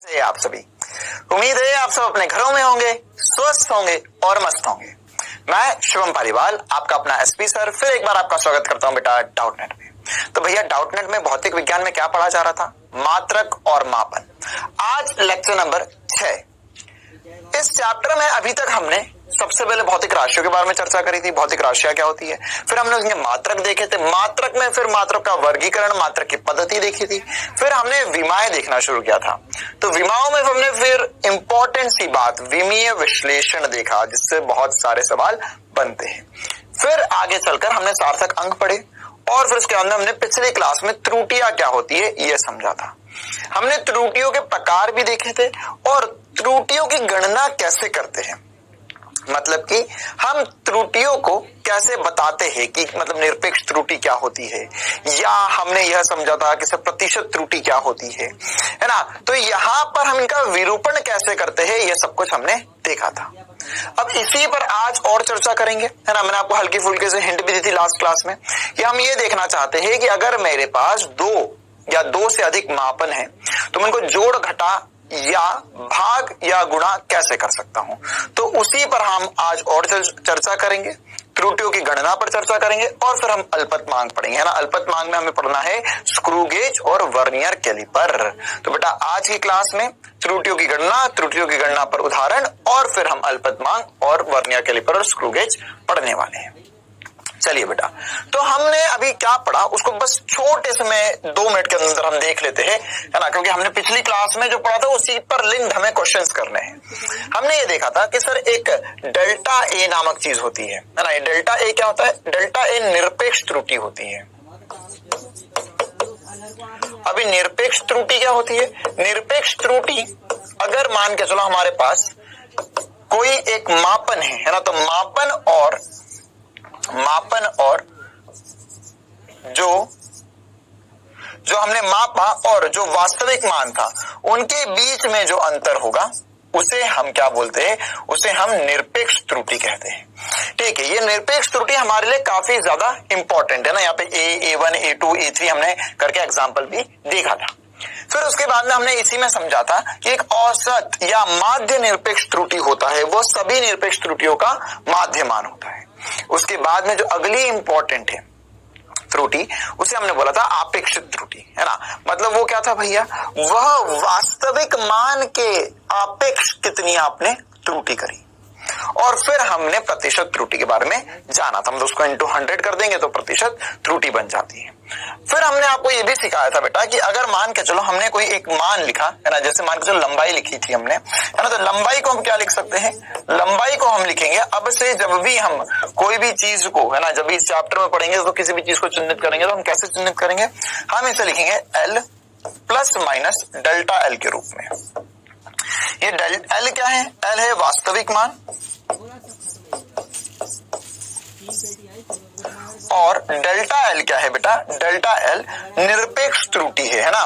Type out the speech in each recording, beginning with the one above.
से आप सभी, उम्मीद है आप सब अपने घरों में होंगे, स्वस्थ होंगे और मस्त होंगे। मैं शुभम पालीवाल, आपका अपना एसपी सर, फिर एक बार आपका स्वागत करता हूं बेटा डाउटनेट में। तो भैया डाउटनेट में भौतिक विज्ञान में क्या पढ़ा जा रहा था? मात्रक और मापन। आज लेक्चर नंबर 6। इस चैप्टर में अभी तक हमने सबसे पहले भौतिक राशियों के बारे में चर्चा करी थी। भौतिक राशियां क्या होती है, फिर हमने उसके मात्रक देखे थे, मात्रक में फिर मात्रक का वर्गीकरण, मात्रक की पद्धति देखी थी, फिर हमने विमाएं देखना शुरू किया था। तो विमाओं में हमने फिर इंपॉर्टेंट सी बात विमीय विश्लेषण देखा, जिससे बहुत सारे सवाल बनते हैं। फिर आगे चलकर हमने सार्थक अंक पढ़े और फिर उसके अंदर हमने पिछली क्लास में त्रुटियां क्या होती है यह समझा था। हमने त्रुटियों के प्रकार भी देखे थे और त्रुटियों की गणना कैसे करते हैं, मतलब कि हम त्रुटियों को कैसे बताते हैं कि मतलब निरपेक्ष त्रुटि क्या होती है, या हमने यह समझा था कि सब प्रतिशत त्रुटि क्या होती है ना। तो यहाँ पर हम इनका विरूपण कैसे करते हैं ये सब कुछ हमने देखा था। अब इसी पर आज और चर्चा करेंगे, है ना। मैंने आपको हल्की फुल्की से हिंट भी दी थी लास्ट क्लास में कि हम ये देखना चाहते हैं कि अगर मेरे पास दो या दो से अधिक मापन है तो मैं इनको जोड़ घटा या भाग या गुणा कैसे कर सकता हूं। तो उसी पर हम आज और चर्चा करेंगे, त्रुटियों की गणना पर चर्चा करेंगे और फिर हम अल्पतमांक पढ़ेंगे, है ना। अल्पतमांक में हमें पढ़ना है स्क्रू गेज और वर्नियर कैलिपर। तो बेटा आज की क्लास में त्रुटियों की गणना पर उदाहरण और फिर हम अल्पतमांक और वर्नियर कैलिपर और स्क्रू गेज पढ़ने वाले हैं। चलिए बेटा, तो हमने अभी क्या पढ़ा उसको बस छोटे से मैं 2 मिनट के अंदर हम देख लेते हैं, है ना, क्योंकि हमने पिछली क्लास में जो पढ़ा था उसी पर लिंक्ड हमें क्वेश्चंस करने हैं। हमने ये देखा था कि सर एक डेल्टा ए नामक चीज होती है ना। ये डेल्टा ए क्या होता है? डेल्टा ए निरपेक्ष त्रुटि होती है। अभी निरपेक्ष त्रुटि क्या होती है? निरपेक्ष त्रुटि अगर मान के चलो हमारे पास कोई एक मापन है ना, तो मापन और जो हमने मापा और जो वास्तविक मान था उनके बीच में जो अंतर होगा उसे हम क्या बोलते हैं? उसे हम निरपेक्ष त्रुटि कहते हैं। ठीक है, ये निरपेक्ष त्रुटि हमारे लिए काफी ज्यादा इंपॉर्टेंट है ना। यहाँ पे A1, A2, A3 हमने करके एग्जांपल भी देखा था। फिर उसके बाद में हमने इसी में समझा था कि एक औसत या माध्य निरपेक्ष त्रुटि होता है, वो सभी निरपेक्ष त्रुटियों का माध्य मान होता है। उसके बाद में जो अगली इंपॉर्टेंट है त्रुटि, उसे हमने बोला था आपेक्षित त्रुटि, है ना। मतलब वो क्या था भैया? वह वास्तविक मान के आपेक्ष कितनी आपने त्रुटि करी। और फिर हमने प्रतिशत त्रुटि के बारे में जाना था, मतलब उसको into 100 कर देंगे तो प्रतिशत त्रुटि बन जाती है। फिर हमने आपको ये भी सिखाया था बेटा कि अगर मान के चलो हमने कोई एक मान लिखा, है ना, जैसे मान के चलो लंबाई लिखी थी हमने, है ना, तो लंबाई को हम क्या लिख सकते हैं? लंबाई को हम लिखेंगे अब से जब भी हम कोई भी चीज को, है ना, जब भी इस चैप्टर में पढ़ेंगे तो किसी भी चीज को चिन्हित करेंगे तो हम कैसे चिन्हित करेंगे? हम इसे लिखेंगे L plus minus delta L के रूप में। ये L क्या है? L है वास्तविक मान और डेल्टा L क्या है बेटा? डेल्टा L निरपेक्ष त्रुटि है ना।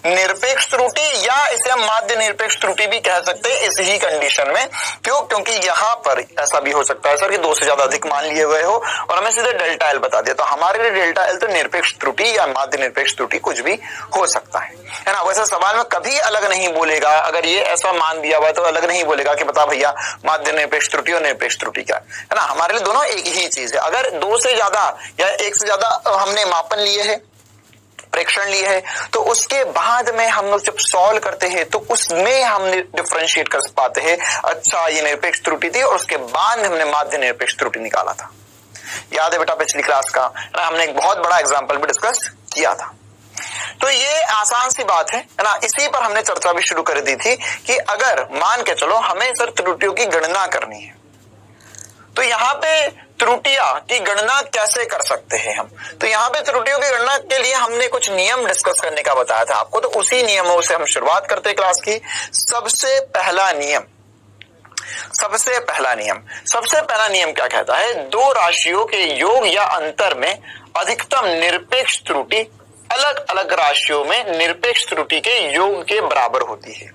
निरपेक्ष त्रुटि या इसे हम माध्य निरपेक्ष त्रुटि भी कह सकते हैं इस ही कंडीशन में। क्यों? क्योंकि यहाँ पर ऐसा भी हो सकता है सर कि 2 से ज्यादा अधिक मान लिए हुए हो और हमें सीधे डेल्टा एल बता दिया, तो हमारे लिए डेल्टा एल तो निरपेक्ष त्रुटि या माध्य निरपेक्ष त्रुटि कुछ भी हो सकता है ना। वैसे सवाल में कभी अलग नहीं बोलेगा, अगर ये ऐसा मान दिया हुआ तो अलग नहीं बोलेगा कि बता भैया माध्य निरपेक्ष त्रुटि और निरपेक्ष त्रुटि क्या है ना। हमारे लिए दोनों एक ही चीज है। अगर 2 से ज्यादा या 1 से ज्यादा हमने मापन लिए है, प्रेक्षण लिए है, तो उसके बाद में हम लोग जब सॉल्व करते हैं तो उसमें हम डिफरेंशिएट कर पाते हैं, अच्छा ये निरपेक्ष त्रुटि थी और उसके बाद हमने माध्य निरपेक्ष त्रुटि निकाला था। याद है बेटा पिछली क्लास का, हमने एक बहुत बड़ा एग्जांपल भी डिस्कस किया था। तो ये आसान सी बात है ना। इसी पर हमने चर्चा भी शुरू कर दी थी कि अगर मान के चलो हमें सर त्रुटियों की गणना करनी है तो यहाँ पे त्रुटियां की गणना कैसे कर सकते हैं हम। तो यहाँ पे त्रुटियों की गणना के लिए हमने कुछ नियम डिस्कस करने का बताया था आपको, तो उसी नियमों से हम शुरुआत करते हैं क्लास की। सबसे पहला नियम क्या कहता है? 2 राशियों के योग या अंतर में अधिकतम निरपेक्ष त्रुटि अलग अलग राशियों में निरपेक्ष त्रुटि के योग के बराबर होती है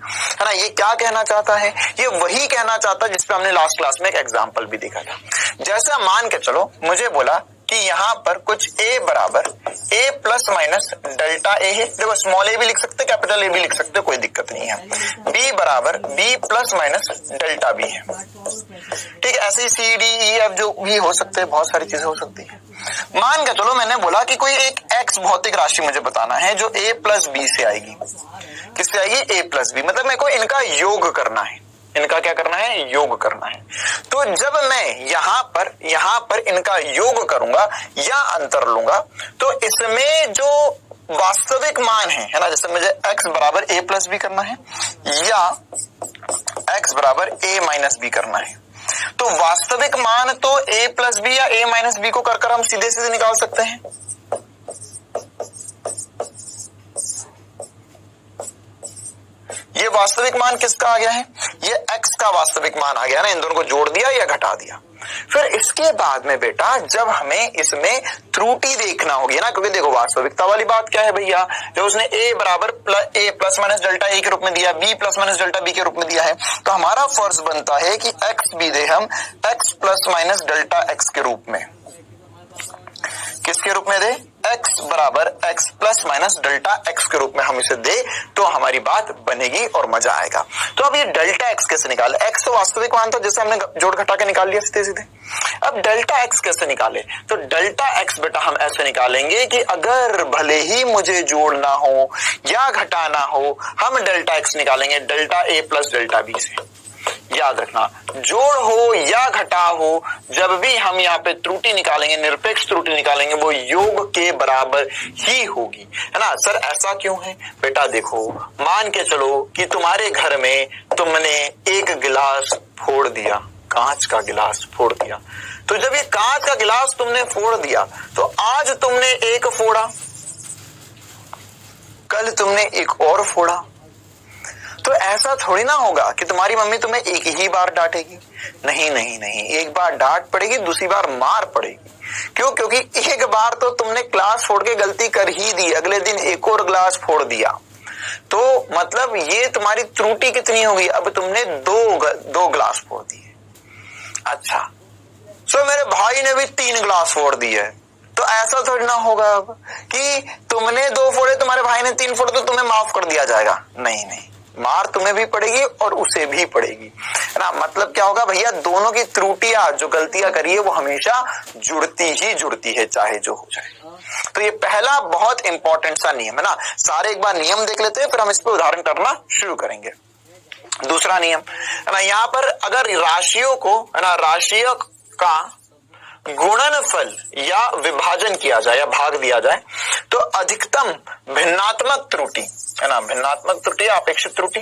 ना। ये क्या कहना चाहता है? ये वही कहना चाहता है जिसपे हमने लास्ट क्लास में एक एग्जांपल भी देखा था। जैसा मान के चलो मुझे बोला कि यहाँ पर कुछ a बराबर a plus minus delta a है। देखो स्मॉल a भी लिख सकते, कैपिटल A भी लिख सकते, कोई दिक्कत नहीं है। b बराबर b plus minus delta b है। ठीक है, ऐसे ही C D E F जो भी हो सकते हैं, बहुत सारी चीजें हो सकती है। मान के चलो मैंने बोला कि कोई एक x भौतिक राशि मुझे बताना है जो a प्लस b से आएगी। किससे आएगी? a plus b। मतलब मेरे को इनका योग करना है। इनका क्या करना है? योग करना है। तो जब मैं यहाँ पर इनका योग करूंगा या अंतर लूंगा, तो इसमें जो वास्तविक मान है ना, जैसे मुझे x बराबर a प्लस बी करना है या x बराबर a माइनस बी करना है, तो वास्तविक मान तो a प्लस बी या a माइनस बी को कर हम सीधे सीधे निकाल सकते हैं। ये वास्तविक मान किसका आ गया है? ये x का वास्तविक मान आ गया ना, इन दोनों को जोड़ दिया या घटा दिया। फिर इसके बाद में बेटा जब हमें इसमें त्रुटि देखना होगी ना, क्योंकि देखो वास्तविकता वाली बात क्या है भैया, जो उसने a बराबर a plus minus delta a के रूप में दिया, b plus minus delta b के रूप में दिया है, तो हमारा फर्ज बनता है कि x भी दे हम x plus minus delta x के रूप में। किसके रूप में दे? x बराबर x plus minus delta x के रूप में हम इसे दे, तो हमारी बात बनेगी और मजा आएगा। तो अब ये डेल्टा x कैसे निकाले? x तो वास्तविक मान था, जैसे हमने जोड़ घटा के निकाल लिया सीधे सीधे। अब डेल्टा x कैसे निकाले? तो डेल्टा x बेटा हम ऐसे निकालेंगे कि अगर भले ही मुझे जोड़ना हो या घटाना हो, हम डेल्टा x निकालेंगे delta a plus delta b से। याद रखना, जोड़ हो या घटा हो, जब भी हम यहाँ पे त्रुटि निकालेंगे, निरपेक्ष त्रुटि निकालेंगे, वो योग के बराबर ही होगी, है ना। सर ऐसा क्यों है? बेटा देखो, मान के चलो कि तुम्हारे घर में तुमने एक गिलास फोड़ दिया, कांच का गिलास फोड़ दिया। तो जब ये कांच का गिलास तुमने फोड़ दिया, तो आज तुमने एक फोड़ा, कल तुमने एक और फोड़ा। तो ऐसा थोड़ी ना होगा कि तुम्हारी मम्मी तुम्हें एक ही बार डांटेगी। नहीं नहीं नहीं, एक बार डांट पड़ेगी, दूसरी बार मार पड़ेगी। क्यों? क्योंकि एक बार तो तुमने ग्लास फोड़ के गलती कर ही दी, अगले दिन एक और ग्लास फोड़ दिया, तो मतलब ये तुम्हारी त्रुटि कितनी होगी? अब तुमने दो ग्लास फोड़ दिए। अच्छा, सो मेरे भाई ने भी 3 ग्लास फोड़ दिए, तो ऐसा थोड़ी ना होगा अब कि तुमने 2 फोड़े, तुम्हारे भाई ने 3 फोड़े, तो तुम्हें माफ कर दिया जाएगा। नहीं नहीं, मार तुम्हें भी पड़ेगी और उसे भी पड़ेगी, है ना। मतलब क्या होगा भैया, दोनों की त्रुटियां, जो गलतियां करी है, वो हमेशा जुड़ती है, चाहे जो हो जाए। तो ये पहला बहुत इंपॉर्टेंट सा नियम है ना। सारे एक बार नियम देख लेते हैं, फिर हम इस पर उदाहरण करना शुरू करेंगे। दूसरा नियम है ना, यहाँ पर अगर राशियों को, है ना, राशियों का गुणनफल या विभाजन किया जाए या भाग दिया जाए, तो अधिकतम भिन्नात्मक त्रुटि, है ना, भिन्नात्मक त्रुटि, अपेक्षित त्रुटि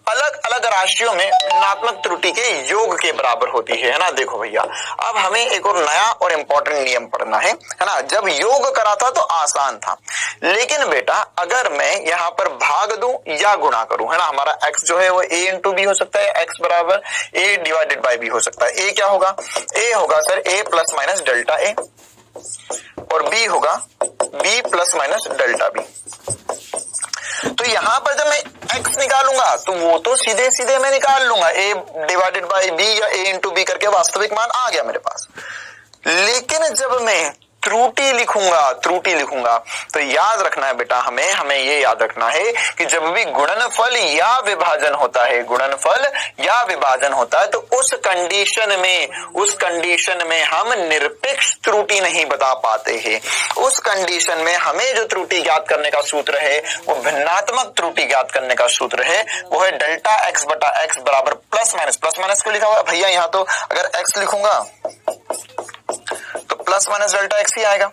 अलग अलग राशियों में भिन्नात्मक त्रुटि के योग के बराबर होती है ना। देखो भैया, अब हमें एक और नया और इंपॉर्टेंट नियम पढ़ना है ना। जब योग करा था तो आसान था, लेकिन बेटा अगर मैं यहाँ पर भाग दूं या गुणा करूं, है ना, हमारा x जो है वो a इंटू बी हो सकता है, x बराबर a डिवाइडेड बाई बी हो सकता है। a क्या होगा? a होगा sir a plus minus delta a, और b होगा b plus minus delta b। तो यहां पर जब मैं x निकालूंगा तो वो तो सीधे सीधे मैं निकाल लूंगा, a डिवाइडेड बाई b या a इंटू बी करके वास्तविक मान आ गया मेरे पास। लेकिन जब मैं त्रुटि लिखूंगा तो याद रखना है बेटा, हमें ये याद रखना है कि जब भी गुणनफल या विभाजन होता है तो उस कंडीशन में हम निरपेक्ष त्रुटि नहीं बता पाते हैं। उस कंडीशन में हमें जो त्रुटि ज्ञात करने का सूत्र है, वो भिन्नात्मक त्रुटि ज्ञात करने का सूत्र है, वो है डेल्टा एक्स बटा एक्स बराबर प्लस माइनस क्यों लिखा हुआ है भैया? यहाँ तो अगर एक्स लिखूंगा तो प्लस माइनस डेल्टा एक्स ही आएगा,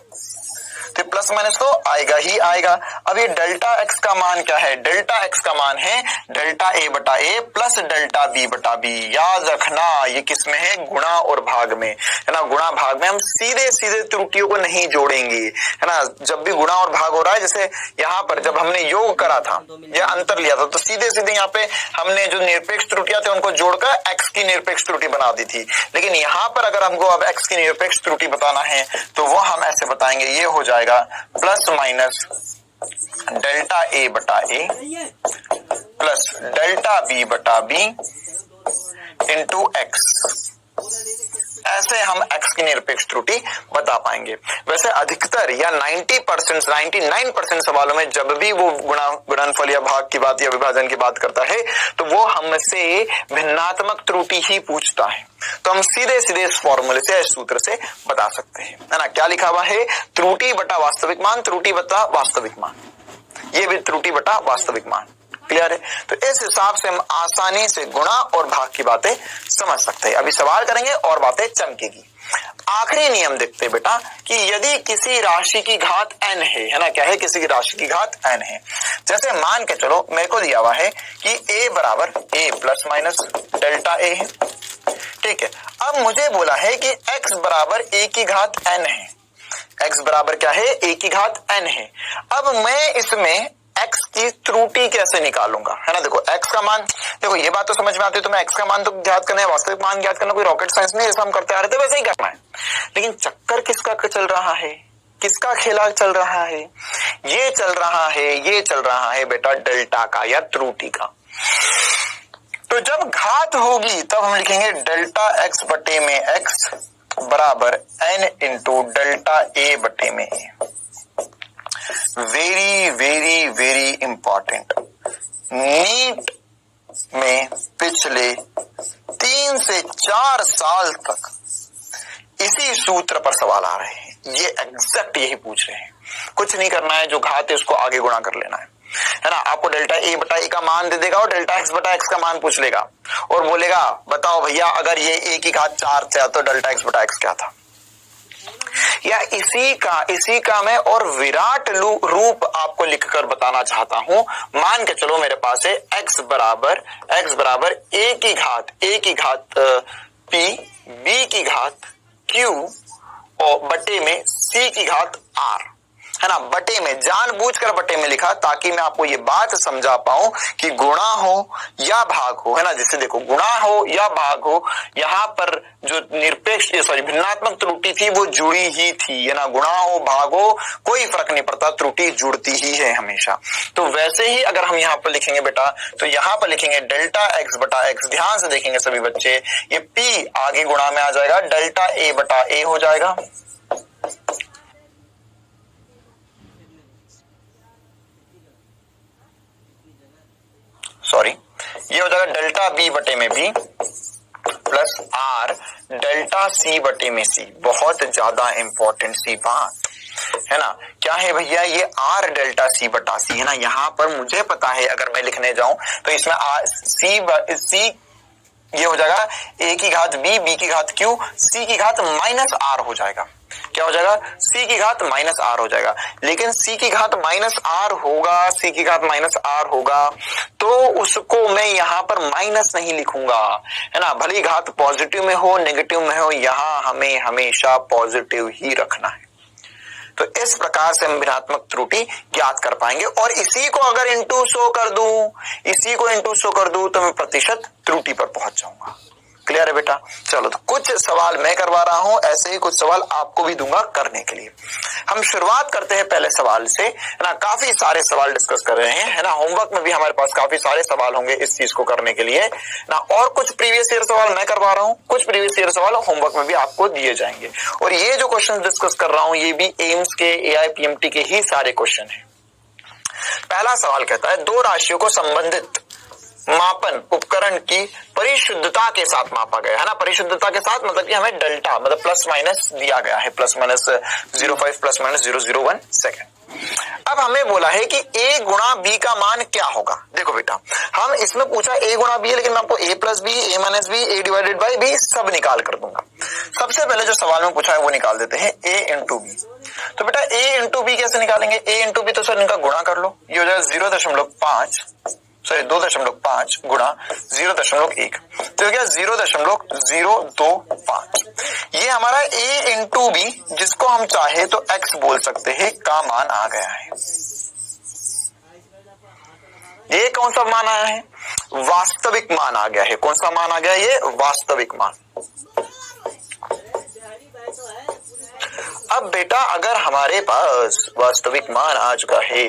तो प्लस माइनस तो आएगा ही आएगा। अब ये डेल्टा एक्स का मान क्या है? डेल्टा एक्स का मान है डेल्टा ए बटा ए प्लस डेल्टा बी बटा बी। याद रखना ये किस में है? गुणा और भाग में, है ना। गुणा भाग में हम सीधे सीधे त्रुटियों को नहीं जोड़ेंगे, है ना। जब भी गुणा और भाग हो रहा है, जैसे यहाँ पर जब हमने योग करा था या अंतर लिया था, तो सीधे सीधे यहाँ पे हमने जो निरपेक्ष त्रुटियां थे उनको जोड़कर एक्स की निरपेक्ष त्रुटि बना दी थी। लेकिन यहाँ पर अगर हमको अब एक्स की निरपेक्ष त्रुटि बताना है तो वो हम ऐसे बताएंगे, ये हो जाएगा प्लस माइनस डेल्टा ए बटा ए प्लस डेल्टा बी बटा बी इंटू एक्स, ऐसे हम x की निरपेक्ष त्रुटि बता पाएंगे। वैसे अधिकतर या 90%, 99% सवालों में जब भी वो गुणनफल या भाग की बात या विभाजन की बात करता है तो वो हमसे भिन्नात्मक त्रुटि ही पूछता है। तो हम सीधे सीधे इस फॉर्मूले से, इस सूत्र से बता सकते हैं, है ना। क्या लिखा हुआ है? त्रुटि बटा वास्तविक मान, त्रुटि बटा वास्तविक मान, ये भी त्रुटि बटा वास्तविक मान। क्लियर है? तो इस हिसाब से हम आसानी से गुणा और भाग की बातें समझ सकते हैं। अभी सवाल करेंगे और बातें चमकेगी। आखिरी नियम देखते बेटा कि यदि किसी राशि की घात n है ना, क्या है? किसी की राशि की घात n है। जैसे मान के चलो मेरे को दिया हुआ है कि a बराबर a plus minus delta a है, ठीक है। अब मुझे बोला है कि x बराबर a की घात n है। x बराबर क्या है? a की घात n है। अब मैं इसमें x की त्रुटि कैसे निकालूंगा, है ना। देखो x का मान, देखो ये बात तो समझ में आती है, तो मैं x का मान तो ज्ञात करना है, वास्तविक मान ज्ञात करना कोई रॉकेट साइंस नहीं, जैसा हम करते आ रहे थे वैसे ही करना है। लेकिन चक्कर किसका चल रहा है, किसका खेला चल रहा है? ये चल रहा है बेटा डेल्टा का या त्रुटि का। तो जब घात होगी तब हम लिखेंगे डेल्टा x बटे में x बराबर n इंटू डेल्टा a बटे में a। Very very very important, NEET में पिछले 3 से 4 साल तक इसी सूत्र पर सवाल आ रहे हैं। ये एग्जैक्ट यही पूछ रहे हैं। कुछ नहीं करना है, जो घात है उसको आगे गुणा कर लेना है ना। आपको डेल्टा a बटा a का मान दे देगा और डेल्टा x बटा x का मान पूछ लेगा और बोलेगा बताओ भैया अगर ये a की घात 4 था तो डेल्टा x बटा x क्या था। या इसी का मैं और विराट रूप आपको लिखकर बताना चाहता हूं। मान के चलो मेरे पास है x बराबर a की घात p, b की घात q और बटे में c की घात r, है ना। बटे में, जानबूझकर बटे में लिखा ताकि मैं आपको ये बात समझा पाऊं कि गुणा हो या भाग हो, है ना। जैसे देखो गुणा हो या भाग हो, यहाँ पर जो भिन्नात्मक त्रुटि थी वो जुड़ी ही थी, है ना। गुणा हो भाग हो कोई फर्क नहीं पड़ता, त्रुटि जुड़ती ही है हमेशा। तो वैसे ही अगर हम यहाँ पर लिखेंगे बेटा, तो यहाँ पर लिखेंगे डेल्टा x बटा x। ध्यान से देखेंगे सभी बच्चे, ये p आगे गुणा में आ जाएगा, डेल्टा a बटा a हो जाएगा। सॉरी, ये हो जाएगा डेल्टा b बटे में b plus r delta c बटे में c। बहुत ज्यादा इंपॉर्टेंट सी बात, है ना। क्या है भैया? ये r डेल्टा c बटा c, है ना। यहाँ पर मुझे पता है अगर मैं लिखने जाऊं तो इसमें c ये हो जाएगा a की घात b, b की घात q, c की घात माइनस r हो जाएगा। क्या हो जाएगा? c की घात माइनस r हो जाएगा। लेकिन c की घात माइनस r होगा, c की घात माइनस r होगा तो उसको मैं यहाँ पर माइनस नहीं लिखूंगा, है ना। भली घात पॉजिटिव में हो नेगेटिव में हो, यहाँ हमें हमेशा पॉजिटिव ही रखना है। तो इस प्रकार से हम भिन्नात्मक त्रुटि ज्ञात कर पाएंगे। और इसी को अगर इंटू 100 कर दूं तो मैं प्रतिशत त्रुटि पर पहुंच जाऊंगा। क्लियर है बेटा? चलो, तो कुछ सवाल मैं करवा रहा हूं, ऐसे ही कुछ सवाल आपको भी दूंगा करने के लिए। हम शुरुआत करते हैं पहले सवाल से, है ना। काफी सारे सवाल डिस्कस कर रहे हैं, है ना। होमवर्क में भी हमारे पास काफी सारे सवाल होंगे इस चीज को करने के लिए ना। और कुछ प्रीवियस ईयर सवाल मैं करवा रहा हूँ, कुछ प्रीवियस ईयर सवाल होमवर्क में भी आपको दिए जाएंगे। और ये जो क्वेश्चन डिस्कस कर रहा हूँ ये भी एम्स के, AIPMT के ही सारे क्वेश्चन है। पहला सवाल कहता है, दो राशियों को संबंधित मापन उपकरण की परिशुद्धता के साथ मापा गया, है ना। परिशुद्धता के साथ मतलब कि हमें डेल्टा मतलब प्लस माइनस दिया गया है, plus minus 0.5 plus minus 0.01 second. अब हमें बोला है कि a गुणा b का मान क्या होगा। देखो बेटा, हम इसमें पूछा a गुणा b है, लेकिन मैं आपको a plus b, a minus b, a divided by b सब निकाल कर दूंगा। सबसे पहले जो सवाल में पूछा है वो निकाल देते हैं, a इंटू b। तो बेटा a इंटू b कैसे निकालेंगे? a इंटू b तो सर इनका गुणा कर लो, ये हो जाएगा 2.5 गुणा 0.1, तो क्या 0.025। ये हमारा a इंटू b, जिसको हम चाहे तो x बोल सकते हैं, का मान आ गया है। ये कौन सा मान आया है? वास्तविक मान आ गया है। कौन सा मान आ गया? ये वास्तविक मान। अब बेटा अगर हमारे पास वास्तविक मान आ चुका है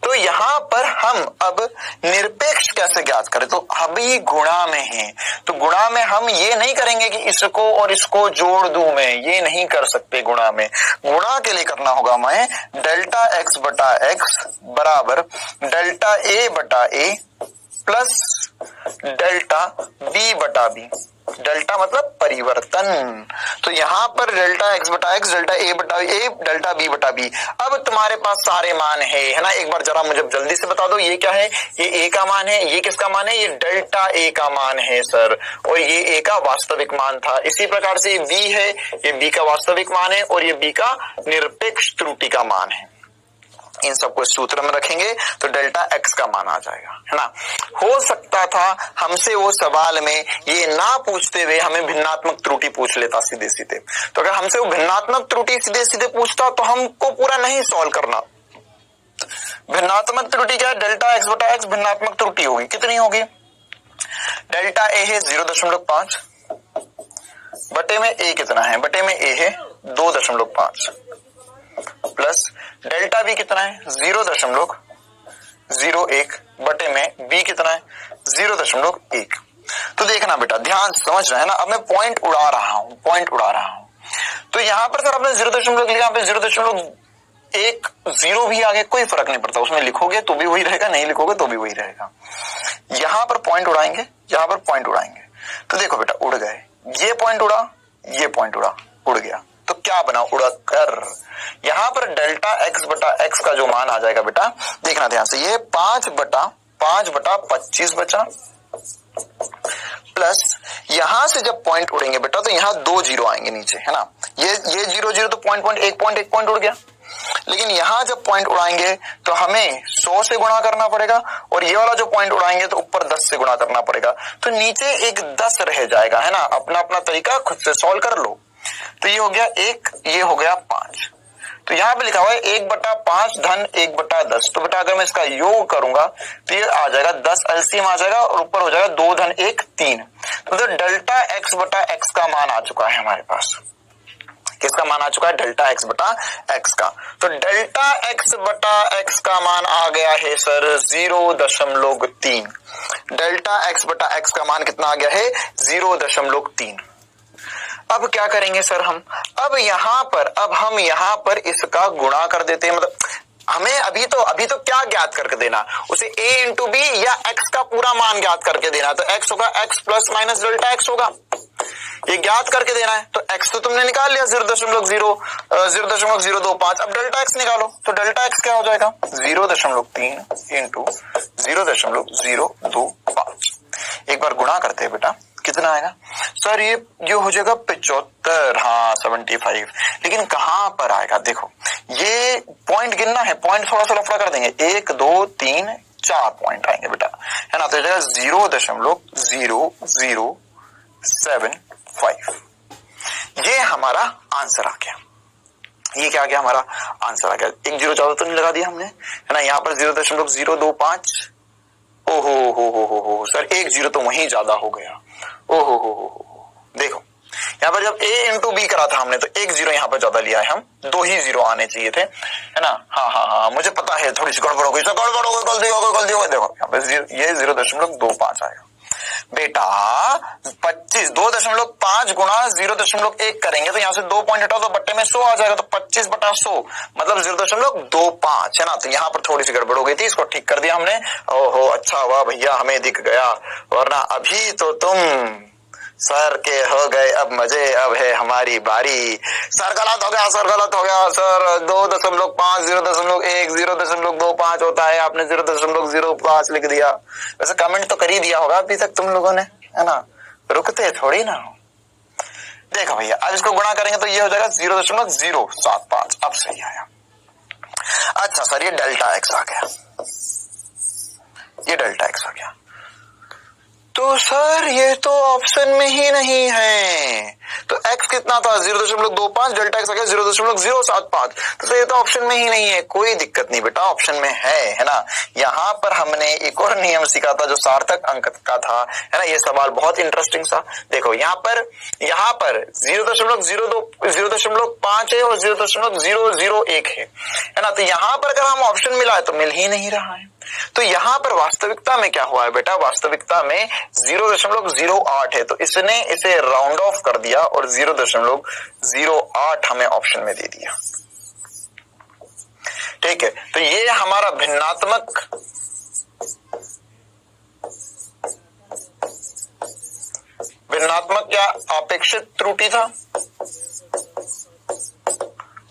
तो यहाँ पर हम अब निरपेक्ष कैसे ज्ञात करें? तो अभी गुणा में है, तो गुणा में हम ये नहीं करेंगे कि इसको और इसको जोड़ दूं मैं, ये नहीं कर सकते गुणा में। गुणा के लिए करना होगा मैं डेल्टा एक्स बटा एक्स बराबर डेल्टा ए बटा ए प्लस डेल्टा बी बटा बी। डेल्टा मतलब परिवर्तन, तो यहां पर डेल्टा एक्स बटा एक्स, डेल्टा ए बटा ए, डेल्टा बी बटा बी। अब तुम्हारे पास सारे मान है ना, एक बार जरा मुझे जल्दी से बता दो ये क्या है? ये ए का मान है, ये किसका मान है? ये डेल्टा ए का मान है सर, और ये ए का वास्तविक मान था। इसी प्रकार से ये बी है, ये बी का वास्तविक मान है, और ये बी का निरपेक्ष त्रुटि का मान है। इन सबको सूत्र में रखेंगे तो डेल्टा एक्स का मान आ जाएगा, है ना। हो सकता था हमसे वो सवाल में ये ना पूछते हुए हमें भिन्नात्मक त्रुटि पूछ लेता सीधे सीधे, तो अगर हमसे वो भिन्नात्मक त्रुटि सीधे सीधे पूछता तो हमको पूरा नहीं सॉल्व करना। भिन्नात्मक त्रुटि क्या है? डेल्टा एक्स बटा एक्स भिन्नात्मक त्रुटि होगी, कितनी होगी? डेल्टा ए है 0.5 बटे में ए कितना है? बटे में ए है 2.5 प्लस डेल्टा बी कितना है? 0.01 बटे में बी कितना है? 0.1। तो देखना बेटा, ध्यान समझ रहे हैं ना। अब मैं पॉइंट उड़ा रहा हूं, तो यहां पर सर आपने 0.1 लिखा, यहाँ पे 0.1 0 भी आगे कोई फर्क नहीं पड़ता, उसमें लिखोगे तो भी वही रहेगा, नहीं लिखोगे तो भी वही रहेगा। यहां पर पॉइंट उड़ाएंगे, यहां पर पॉइंट उड़ाएंगे, तो देखो बेटा उड़ गए, ये पॉइंट उड़ा, ये पॉइंट उड़ा, उड़ गया, तो क्या बना? उड़ा कर यहां पर डेल्टा एक्स बटा एक्स का जो मान आ जाएगा बेटा, देखना ध्यान से, ये 5 बटा 25 बचा, प्लस यहां से जब पॉइंट उड़ेंगे बेटा तो यहां 2 जीरो आएंगे नीचे, है ना। ये 0 तो एक पॉइंट उड़ गया, लेकिन यहां जब पॉइंट उड़ाएंगे तो हमें 100 से गुणा करना पड़ेगा, और ये वाला जो पॉइंट उड़ाएंगे तो ऊपर 10 से गुणा करना पड़ेगा, तो नीचे एक 10 रह जाएगा, है ना। अपना अपना तरीका खुद से सॉल्व कर लो। तो ये हो गया 1, ये हो गया 5, तो यहां पे लिखा हुआ है 1/5 धन 1/10। तो बेटा अगर मैं इसका योग करूंगा तो ये आ जाएगा 10 एलसीएम आ जाएगा, और ऊपर हो जाएगा 2 धन 1 3। तो डेल्टा एक्स बटा एक्स का मान आ चुका है हमारे पास। किसका मान आ चुका है? डेल्टा एक्स बटा एक्स का। तो डेल्टा एक्स बटा एक्स का मान आ गया है सर 0.3। डेल्टा एक्स बटा एक्स का मान कितना आ गया है? 0.3। अब क्या करेंगे सर हम? अब हम यहां पर इसका गुणा कर देते हैं, मतलब हमें अभी तो क्या ज्ञात करके देना? उसे a इंटू बी या x का पूरा मान ज्ञात करके देना। तो x होगा x plus minus delta x होगा, ये ज्ञात करके देना है। तो x तो तुमने निकाल लिया 0.025। अब डेल्टा x निकालो, तो डेल्टा x क्या हो जाएगा? 0.3 इंटू 0.025। एक बार गुणा करते हैं बेटा, कितना आएगा सर? ये हो जाएगा 75, हाँ 75। लेकिन कहां पर आएगा? देखो ये पॉइंट गिनना है, पॉइंट थोड़ा सा लफड़ा कर देंगे, 1 2 3 4 पॉइंट आएंगे बेटा, है ना। तो ये 0.0075। ये हमारा आंसर आ गया। ये क्या आ गया? हमारा आंसर आ गया। 1 0 ज्यादा तो नहीं लगा दिया हमने, है ना। यहाँ पर 0.025। ओहो सर 1 0 तो वहीं ज्यादा हो गया। ओहो देखो यहाँ पर जब a इंटू बी करा था हमने तो 1 0 यहाँ पर ज्यादा लिया है, हम 2 ही 0 आने चाहिए थे, है ना। हाँ मुझे पता है थोड़ी सी गड़बड़ हो गई, गलती हो गई। देखो यहाँ पे ये 0.25 आएगा बेटा। 2.5 गुणा 0.1 करेंगे तो यहाँ से 2 पॉइंट हटाओ तो बट्टे में 100 आ जाएगा, तो 25/100 मतलब 0.25, है ना। तो यहाँ पर थोड़ी सी गड़बड़ हो गई थी, इसको ठीक कर दिया हमने। ओहो अच्छा हुआ भैया हमें दिख गया, वरना अभी तो तुम सर के हो गए अब मजे, अब है हमारी बारी। सर गलत हो गया सर 2.5 0.1 0.25 होता है, आपने 0.05 लिख दिया। वैसे कमेंट तो कर ही दिया होगा अभी तक तुम लोगों ने, है ना, रुकते थोड़ी ना। देखो भैया अब इसको गुणा करेंगे तो ये हो जाएगा 0.075। अब सही आया। अच्छा सर ये डेल्टा एक्स आ गया, ये डेल्टा एक्स आ गया। तो सर ये तो ऑप्शन में ही नहीं है, तो x कितना था 0.25, डेल्टा एक्स आ गया 0.075। तो ये तो ऑप्शन में ही नहीं है। कोई दिक्कत नहीं बेटा, ऑप्शन में है ना। यहाँ पर हमने एक और नियम सीखा था जो सार्थक अंक का था, है ना। ये सवाल बहुत इंटरेस्टिंग सा। देखो यहाँ पर 0.02 0.5 है और 0.001 है ना। तो यहाँ पर अगर हम ऑप्शन मिला है तो मिल ही नहीं रहा है। तो यहां पर वास्तविकता में क्या हुआ है बेटा, वास्तविकता में 0.08 है, तो इसने इसे राउंड ऑफ कर दिया और 0.08 हमें ऑप्शन में दे दिया। ठीक है, तो ये हमारा भिन्नात्मक या अपेक्षित त्रुटि था,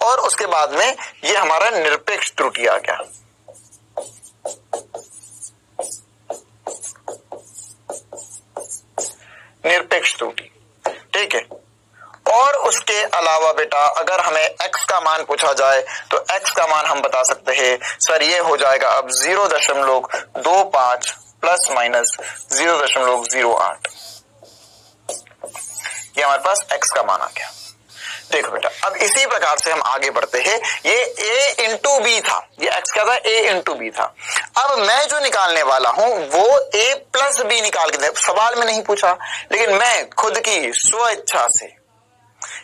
और उसके बाद में ये हमारा निरपेक्ष त्रुटि आ गया। निरपेक्ष त्रुटि, ठीक है। और उसके अलावा बेटा अगर हमें x का मान पूछा जाए तो x का मान हम बता सकते हैं सर, ये हो जाएगा अब 0.25 प्लस माइनस 0.08। ये हमारे पास x का मान आ गया। देखो बेटा, अब इसी प्रकार से हम आगे बढ़ते हैं। ये a इंटू बी था, ये x क्या था, a इंटू बी था। अब मैं जो निकालने वाला हूं वो a प्लस बी निकाल के दे, सवाल में नहीं पूछा, लेकिन मैं खुद की स्व इच्छा से,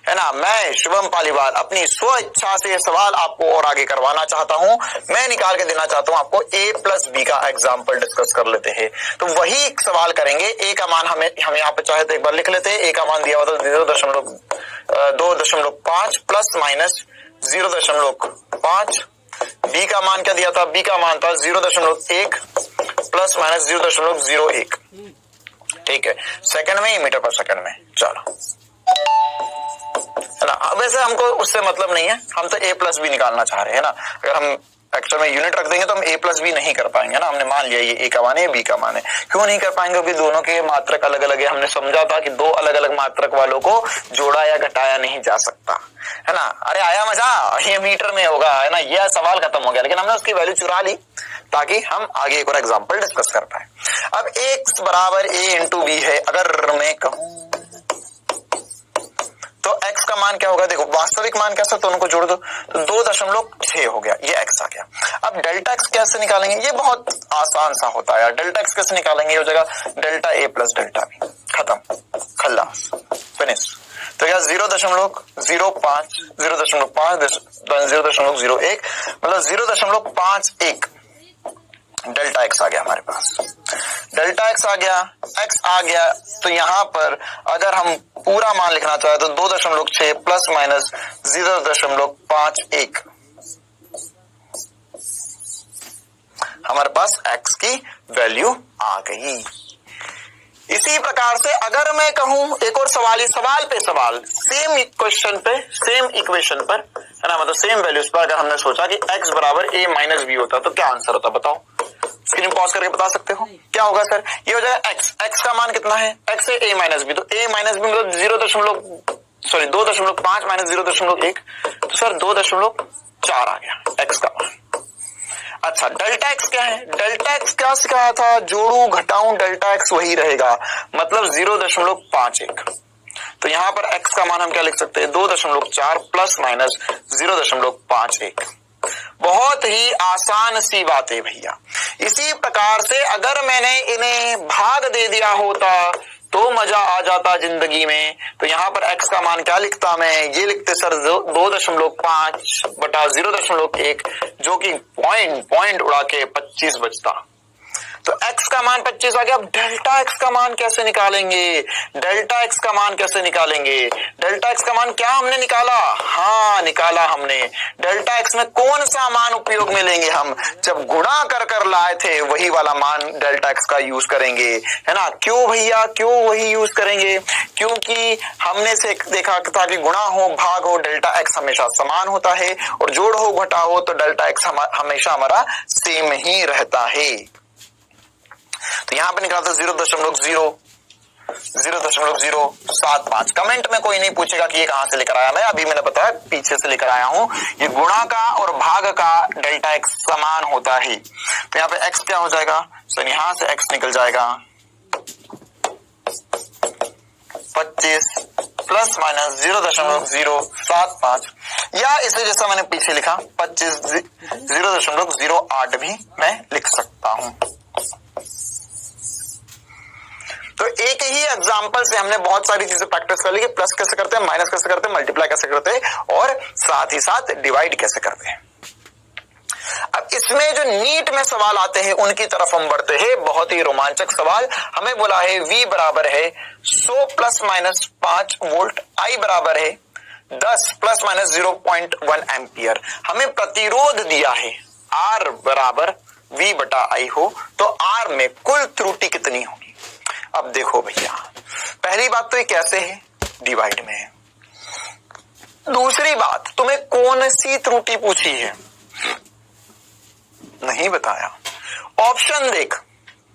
है ना, मैं शुभम पालीवाल अपनी स्व इच्छा से ये सवाल आपको और आगे करवाना चाहता हूं। मैं निकाल के देना चाहता हूं आपको a प्लस बी का एग्जाम्पल डिस्कस कर लेते हैं। तो वही सवाल करेंगे। a का मान हम यहाँ पे चाहे तो एक बार लिख लेते हैं। a का मान दिया हुआ था 2.5 प्लस माइनस 0.5। b का मान क्या दिया था, b का मान था 0.1 प्लस माइनस 0.01। ठीक है, सेकंड में, मीटर पर सेकंड में। चलो, है ना। अब वैसे हमको उससे मतलब नहीं है, हम तो a प्लस बी निकालना चाह रहे हैं ना। अगर हम एक्चुअल में यूनिट रख देंगे तो हम a प्लस बी नहीं कर पाएंगे ना। हमने मान लिया ये a का मान है, b का मान है। क्यों नहीं कर पाएंगे, क्योंकि दोनों के मात्रक अलग अलग है। हमने समझा था कि दो अलग अलग मात्रक वालों को जोड़ा या घटाया नहीं जा सकता, है ना। अरे आया मजा, ये मीटर में होगा, है ना। यह सवाल खत्म हो गया, लेकिन हमने उसकी वैल्यू चुरा ली ताकि हम आगे एक और एग्जाम्पल डिस्कस कर पाए। अब x बराबर a इंटू बी है। अगर मैं कहूं तो x का मान क्या होगा, देखो वास्तविक मान कैसा, तो उनको जोड़ दो तो 2.6 हो गया, ये x आ गया। अब डेल्टा x कैसे निकालेंगे, ये बहुत आसान सा होता है यार। डेल्टा x कैसे निकालेंगे, ये हो जाएगा delta a plus delta b, खत्म, खल्लास, फिनिश। तो क्या 0.05 0.01 मतलब 0.51 डेल्टा x आ गया हमारे पास। डेल्टा x आ गया, x आ गया। तो यहां पर अगर हम पूरा मान लिखना चाहे तो 2.6 प्लस माइनस 0.51 हमारे पास x की वैल्यू आ गई। इसी प्रकार से अगर मैं कहूं एक और सवाल, ये सवाल पे सवाल, सेम क्वेश्चन पे सेम इक्वेशन पर, है ना, मतलब सेम वैल्यूज पर अगर हमने सोचा कि x बराबर a माइनस बी होता तो क्या आंसर होता, बताओ। स्क्रीन पॉज करके बता सकते हो क्या होगा सर। ये हो जाएगा x का मान कितना है, x है a माइनस बी, तो a माइनस बी मतलब 2.5 माइनस 0.1, तो सर 2.4 आ गया x का मान। अच्छा, डेल्टा x क्या है, डेल्टा x क्या सिखाया था, जोड़ू घटाऊं डेल्टा x वही रहेगा, मतलब 0.51। तो यहां पर x का मान हम क्या लिख सकते हैं, 2.4 प्लस माइनस 0.51। बहुत ही आसान सी बात है भैया। इसी प्रकार से अगर मैंने इन्हें भाग दे दिया होता तो मजा आ जाता जिंदगी में। तो यहाँ पर x का मान क्या लिखता मैं, ये लिखते सर 2.5 बटा 0.1, जो कि पॉइंट उड़ा के 25 बचता। तो x का मान 25 आ गया। अब डेल्टा x का मान कैसे निकालेंगे, डेल्टा x का मान कैसे निकालेंगे, डेल्टा x का मान क्या हमने निकाला, हाँ निकाला हमने। डेल्टा x में कौन सा मान उपयोग में लेंगे हम, जब गुणा कर लाए थे वही वाला मान डेल्टा x का यूज करेंगे, है ना। क्यों भैया, क्यों वही यूज करेंगे, क्योंकि हमने से देखा था कि गुणा हो भाग हो डेल्टा x हमेशा समान होता है, और जोड़ हो घटा हो तो डेल्टा x हमेशा हमारा सेम ही रहता है। तो यहां पे निकालते 0.075। कमेंट में कोई नहीं पूछेगा कि ये कहां से लेकर आया मैं, अभी मैंने बताया पीछे से लेकर आया हूं। ये गुणा का और भाग का डेल्टा x समान होता है। तो यहाँ पे x क्या हो जाएगा, तो यहां से x निकल जाएगा 25 प्लस माइनस 0.075 या इसे जैसा मैंने पीछे लिखा 25 0.08 भी मैं लिख सकता हूं। तो एक ही एग्जांपल से हमने बहुत सारी चीजें प्रैक्टिस कर ली कि प्लस कैसे करते हैं, माइनस कैसे करते हैं, मल्टीप्लाई कैसे करते हैं और साथ ही साथ डिवाइड कैसे करते हैं। अब इसमें जो नीट में सवाल आते हैं उनकी तरफ हम बढ़ते हैं। बहुत ही रोमांचक सवाल हमें बोला है V बराबर है 100 प्लस माइनस 5 वोल्ट, I बराबर है 10 प्लस माइनस 0.1 एम्पियर। हमें प्रतिरोध दिया है R बराबर V बटा I हो तो R में कुल त्रुटि कितनी होगी। अब देखो भैया, पहली बात तो ये कैसे है, डिवाइड में है। दूसरी बात, तुम्हें कौन सी त्रुटि पूछी है, नहीं बताया। ऑप्शन देख,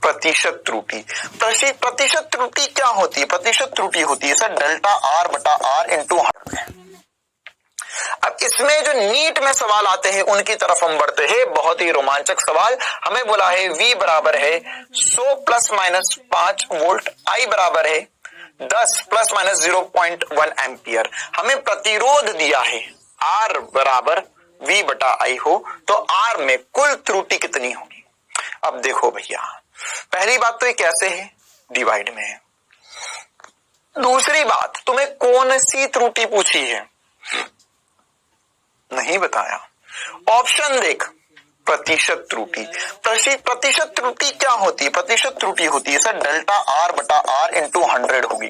प्रतिशत त्रुटि। प्रतिशत त्रुटि क्या होती है, प्रतिशत त्रुटि होती है सर डेल्टा R बटा R इंटू 100। अब इसमें जो नीट में सवाल आते हैं उनकी तरफ हम बढ़ते हैं। बहुत ही रोमांचक सवाल हमें बोला है V बराबर है 100 प्लस माइनस 5 वोल्ट, I बराबर है 10 प्लस माइनस 0.1 एम्पियर। हमें प्रतिरोध दिया है R बराबर V बटा I हो तो R में कुल त्रुटि कितनी होगी। अब देखो भैया, पहली बात तो ये कैसे है, डिवाइड में है। दूसरी बात, तुम्हें कौन सी त्रुटि पूछी है, नहीं बताया। ऑप्शन देख, प्रतिशत त्रुटि। प्रतिशत त्रुटि क्या होती है, प्रतिशत त्रुटि होती है सर डेल्टा R बटा R इंटू 100 होगी।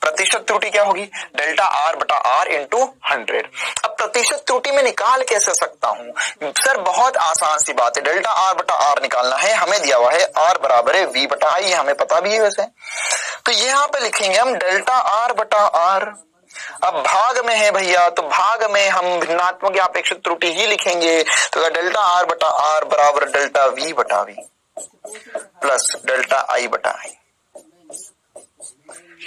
प्रतिशत त्रुटि क्या होगी, डेल्टा R बटा R इंटू 100। अब प्रतिशत त्रुटि में निकाल कैसे सकता हूं सर, बहुत आसान सी बात है, डेल्टा R बटा R निकालना है। हमें दिया हुआ है R बराबर है V बटा I, हमें पता भी है वैसे। तो यहां पे लिखेंगे हम डेल्टा R बटा R। अब भाग में है भैया, तो भाग में हम भिन्नात्मक या अपेक्षित त्रुटि ही लिखेंगे। तो डेल्टा R बटा R बराबर डेल्टा V बटा V प्लस डेल्टा I बटा I।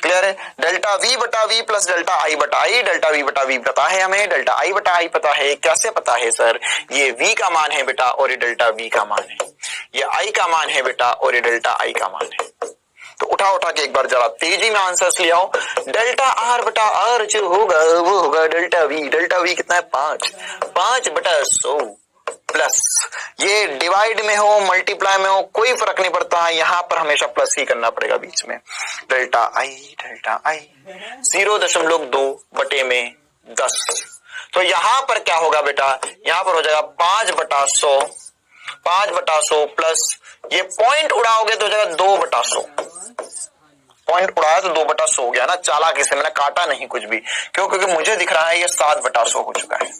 क्लियर है, डेल्टा V बटा V प्लस डेल्टा I बटा I। डेल्टा V बटा V पता है हमें, डेल्टा I बटा I पता है। कैसे पता है सर, ये V का मान है बेटा और ये डेल्टा V का मान है, ये I का मान है बेटा और ये डेल्टा I का मान है। तो उठा के एक बार जरा तेजी में आंसर्स ले आओ। डेल्टा R बटा R जो होगा वो होगा डेल्टा V। डेल्टा V कितना है 5 बटा 100 प्लस, ये डिवाइड में हो मल्टीप्लाई में हो कोई फर्क नहीं पड़ता, यहाँ पर हमेशा प्लस ही करना पड़ेगा बीच में। डेल्टा I 0.2 बटे में 10। तो यहाँ पर क्या होगा बेटा, यहाँ पर हो जाएगा 5 बटा 100 प्लस ये पॉइंट उड़ाओगे तो हो जाएगा 2 बटा 100। पॉइंट उड़ाया तो 2 बटा 100 हो गया ना, चालाकी से मैंने काटा नहीं कुछ भी, क्यों, क्योंकि मुझे दिख रहा है ये 7 बटा 100 हो चुका है।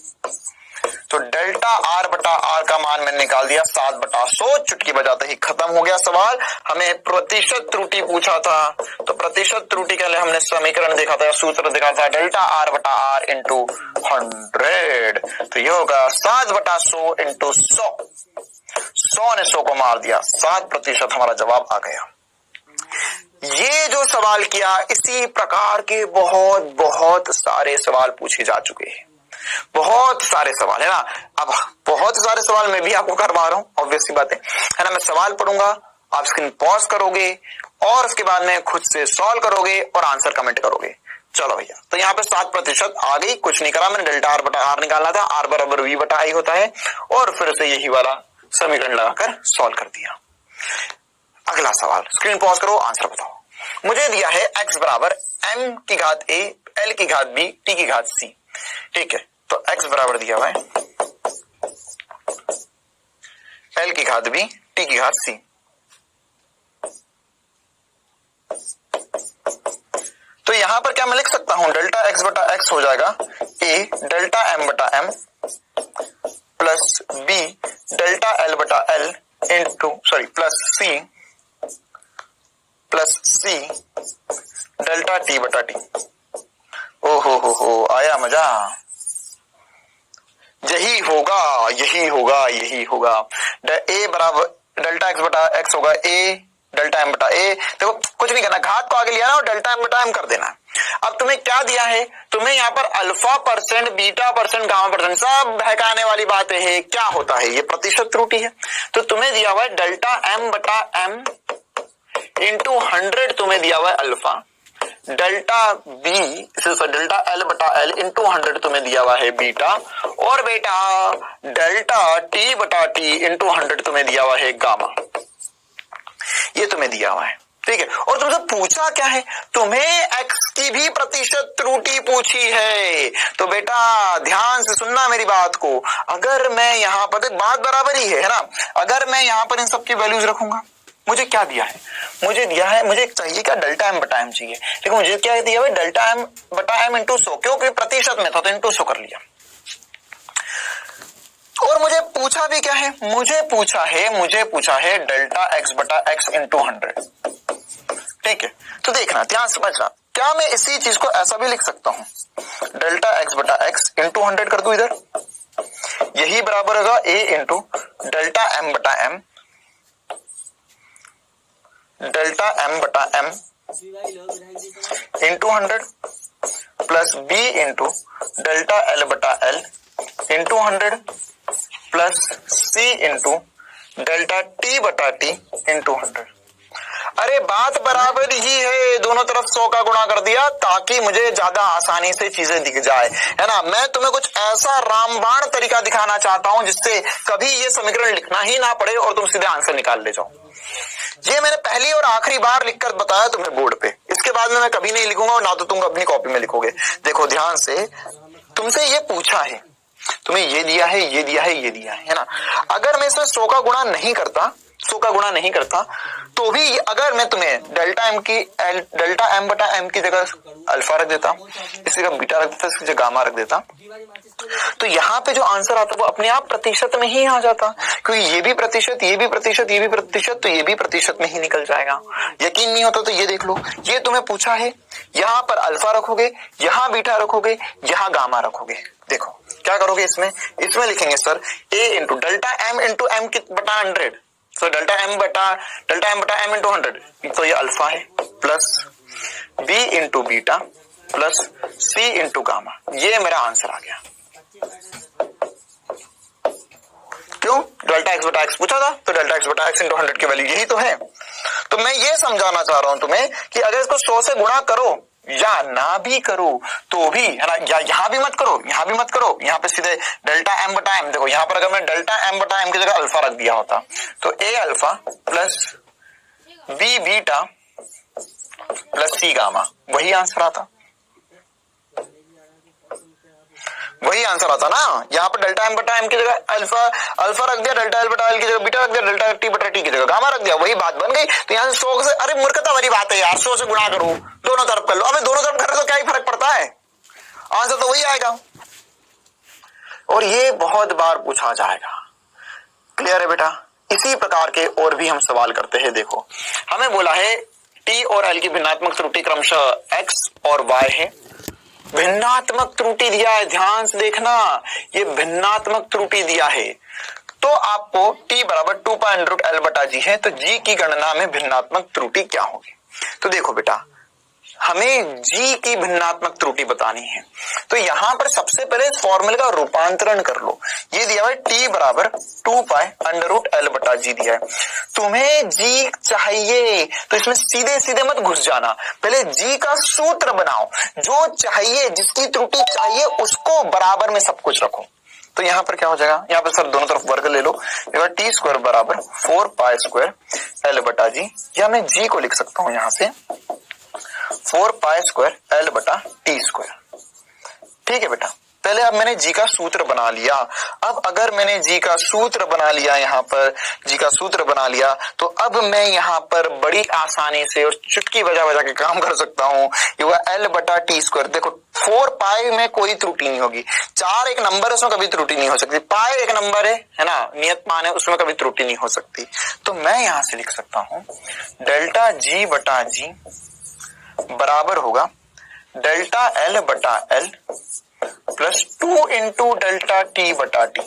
तो डेल्टा R बटा R का मान मैंने निकाल दिया 7 बटा 100। चुटकी बजाते ही खत्म हो गया सवाल। हमें प्रतिशत त्रुटि पूछा था, तो प्रतिशत त्रुटि के लिए हमने समीकरण देखा था, सूत्र देखा था डेल्टा R बटा R इंटू 100। तो ये होगा 7 बटा 100 इंटू 100। 100 ने 100 को मार दिया, 7% हमारा जवाब आ गया। ये जो सवाल किया, इसी प्रकार के बहुत सारे सवाल पूछे जा चुके हैं, बहुत सारे सवाल है ना। अब बहुत सारे सवाल मैं भी आपको करवा रहा हूं, ऑब्वियस सी बात है ना। मैं सवाल पढ़ूंगा, आप स्क्रीन पॉज करोगे और उसके बाद में खुद से सॉल्व करोगे और आंसर कमेंट करोगे। चलो भैया, तो यहाँ पे 7% आ गई, कुछ नहीं करा मैंने, डेल्टा R बटा R निकालना था, R बराबर V बटा I होता है, और फिर से यही वाला समीकरण लगाकर सॉल्व कर दिया। अगला सवाल, स्क्रीन पॉज करो, आंसर बताओ। मुझे दिया है x बराबर m की घात a, l की घात b, t की घात c। ठीक है, तो x बराबर दिया हुआ है l की घात b, t की घात c। तो यहां पर क्या मैं लिख सकता हूं, डेल्टा x बटा x हो जाएगा a डेल्टा m बटा m plus b delta l बटा l plus c delta t बटा t। ओ हो आया मजा। यही होगा। a बराबर डेल्टा x बटा x होगा a डेल्टा m बटा a। देखो कुछ नहीं करना, घात को आगे लिया ना और डेल्टा m बटा m कर देना। अब तुम्हें क्या दिया है, तुम्हें यहाँ पर alpha percent, beta percent, gamma percent सब बहकाने वाली बातें है। क्या होता है, ये प्रतिशत त्रुटि है। तो तुम्हें दिया हुआ है डेल्टा m बटा m इंटू 100, तुम्हें दिया हुआ है alpha, delta B delta L बटा एल इंटू 100 तुम्हें दिया हुआ है बीटा, और बेटा डेल्टा टी बटा टी इंटू 100 तुम्हें दिया हुआ है गामा। ये तुम्हें दिया हुआ है, ठीक है। और तुमसे पूछा क्या है, तुम्हें x की भी प्रतिशत त्रुटि पूछी है। तो बेटा ध्यान से सुनना मेरी बात को, अगर मैं यहां पर बात बराबर ही है ना, अगर मैं यहां पर इन सबकी वैल्यूज रखूंगा, मुझे क्या दिया है, मुझे दिया है, मुझे चाहिए क्या, डेल्टा एम बटा एम चाहिए, लेकिन मुझे क्या दिया है, डेल्टा एम बटा एम इंटू 100, क्योंकि प्रतिशत में था तो इंटू 100 कर लिया। और मुझे पूछा भी क्या है, मुझे पूछा है डेल्टा एक्स बटा एक्स इंटू 100, ठीक है। तो देखना, ध्यान समझना, क्या मैं इसी चीज को ऐसा भी लिख सकता हूं, डेल्टा एक्स बटा एक्स इंटू 100 कर दूं इधर, यही बराबर होगा a इंटू डेल्टा एम बटा एम, डेल्टा एम बटा M into 100 plus b into delta L बटा L into 100 plus c into delta T बटा टी इंटू 100। अरे बात बराबर ही है, दोनों तरफ 100 का गुणा कर दिया ताकि मुझे ज्यादा आसानी से चीजें दिख जाए, है ना। मैं तुम्हें कुछ ऐसा रामबाण तरीका दिखाना चाहता हूं जिससे कभी ये समीकरण लिखना ही ना पड़े और तुम सीधे आंसर निकाल ले जाओ। ये मैंने पहली और आखिरी बार लिखकर बताया तुम्हें बोर्ड पे, इसके बाद में मैं कभी नहीं लिखूंगा और ना तो तुम अपनी कॉपी में लिखोगे। देखो ध्यान से, तुमसे ये पूछा है, तुम्हें ये दिया है, ये दिया है, ये दिया है ना। अगर मैं इसमें 100 का गुणा नहीं करता तो भी अगर मैं तुम्हें डेल्टा एम बटा एम की जगह अल्फा रख देता, इसी जगह बीटा रख देता, इसकी जगह गामा रख देता, तो यहाँ पे जो आंसर आता वो अपने आप प्रतिशत में ही आ जाता, क्योंकि ये भी प्रतिशत, ये भी प्रतिशत, ये भी प्रतिशत, तो ये भी प्रतिशत में ही निकल जाएगा। यकीन नहीं होता तो ये देख लो, ये तुम्हें पूछा है, यहाँ पर अल्फा रखोगे, यहाँ बीटा रखोगे, यहाँ गामा रखोगे। देखो क्या करोगे, इसमें लिखेंगे sir a into delta M into M बटा 100, तो डेल्टा एम बटा एम इंटू 100, तो ये अल्फा है, plus b into beta plus c into gamma, ये मेरा आंसर आ गया। क्यों, डेल्टा एक्स बटा एक्स पूछा था, तो डेल्टा एक्स बटा एक्स इंटू 100 की वैल्यू यही तो है। तो मैं ये समझाना चाह रहा हूं तुम्हें कि अगर इसको 100 से गुणा करो या ना भी करो तो भी, है ना, या यहां भी मत करो, यहां भी मत करो, यहां पे सीधे डेल्टा एम बटा एम, देखो यहां पर अगर मैं डेल्टा एम बटा एम की जगह अल्फा रख दिया होता तो a alpha plus b beta plus c gamma, वही आंसर आता, वही आंसर आता ना। यहाँ पर डेल्टा एम बटा एम की जगह अल्फा रख दिया, डेल्टा एल बटा एल की जगह बीटा रख दिया, डेल्टा टी बटा टी की जगह गामा रख दिया, वही बात बन गई। तो यहाँ से 100 से, अरे मूर्खता वाली बात है यार, 100 से गुणा करो, दोनों तरफ कर लो। अबे दोनों तरफ कर रहे तो क्या ही फर्क पड़ता है, आंसर तो वही आएगा। और ये बहुत बार पूछा जाएगा, क्लियर है बेटा। इसी प्रकार के और भी हम सवाल करते हैं। देखो हमें बोला है टी और एल की भिन्नात्मक त्रुटि क्रमशः एक्स और वाई है, भिन्नात्मक त्रुटि दिया है, ध्यान से देखना, ये भिन्नात्मक त्रुटि दिया है। तो आपको t बराबर 2 पाई अंडर रूट एल बटा जी है, तो g की गणना में भिन्नात्मक त्रुटि क्या होगी। तो देखो बेटा, हमें g की भिन्नात्मक त्रुटि बतानी है, तो यहां पर सबसे पहले फॉर्मूले का रूपांतरण कर लो। ये दिया हुआ है t बराबर 2 पाई अंडर रूट एल बटा जी दिया है, तुम्हें g चाहिए तो इसमें सीधे सीधे मत घुस जाना, पहले g का सूत्र बनाओ, जो चाहिए, जिसकी त्रुटि चाहिए उसको बराबर में सब कुछ रखो। तो यहाँ पर क्या हो जाएगा, यहाँ पर सर दोनों तरफ वर्ग ले लो, टी स्क्वायर बराबर 4 पाई स्क्वायर एल बटा जी, या मैं g को लिख सकता हूं यहां से 4 पाई स्क्वायर एल बटा टी स्क्वायर। ठीक है बेटा, पहले अब मैंने जी का सूत्र बना लिया। अब अगर मैंने जी का सूत्र बना लिया, यहाँ पर जी का सूत्र बना लिया, तो अब मैं यहाँ पर बड़ी आसानी से और चुटकी बजा के काम कर सकता हूँ। ये हुआ एल बटा टी स्क्वायर। देखो 4 पाई में कोई त्रुटि नहीं होगी, 4 एक नंबर है, उसमें कभी त्रुटि नहीं हो सकती, पाई एक नंबर है ना, नियत मान है, उसमें कभी त्रुटि नहीं हो सकती। तो मैं यहाँ से लिख सकता हूँ डेल्टा जी बटा जी बराबर होगा डेल्टा एल बटा L plus 2 into delta T बटा टी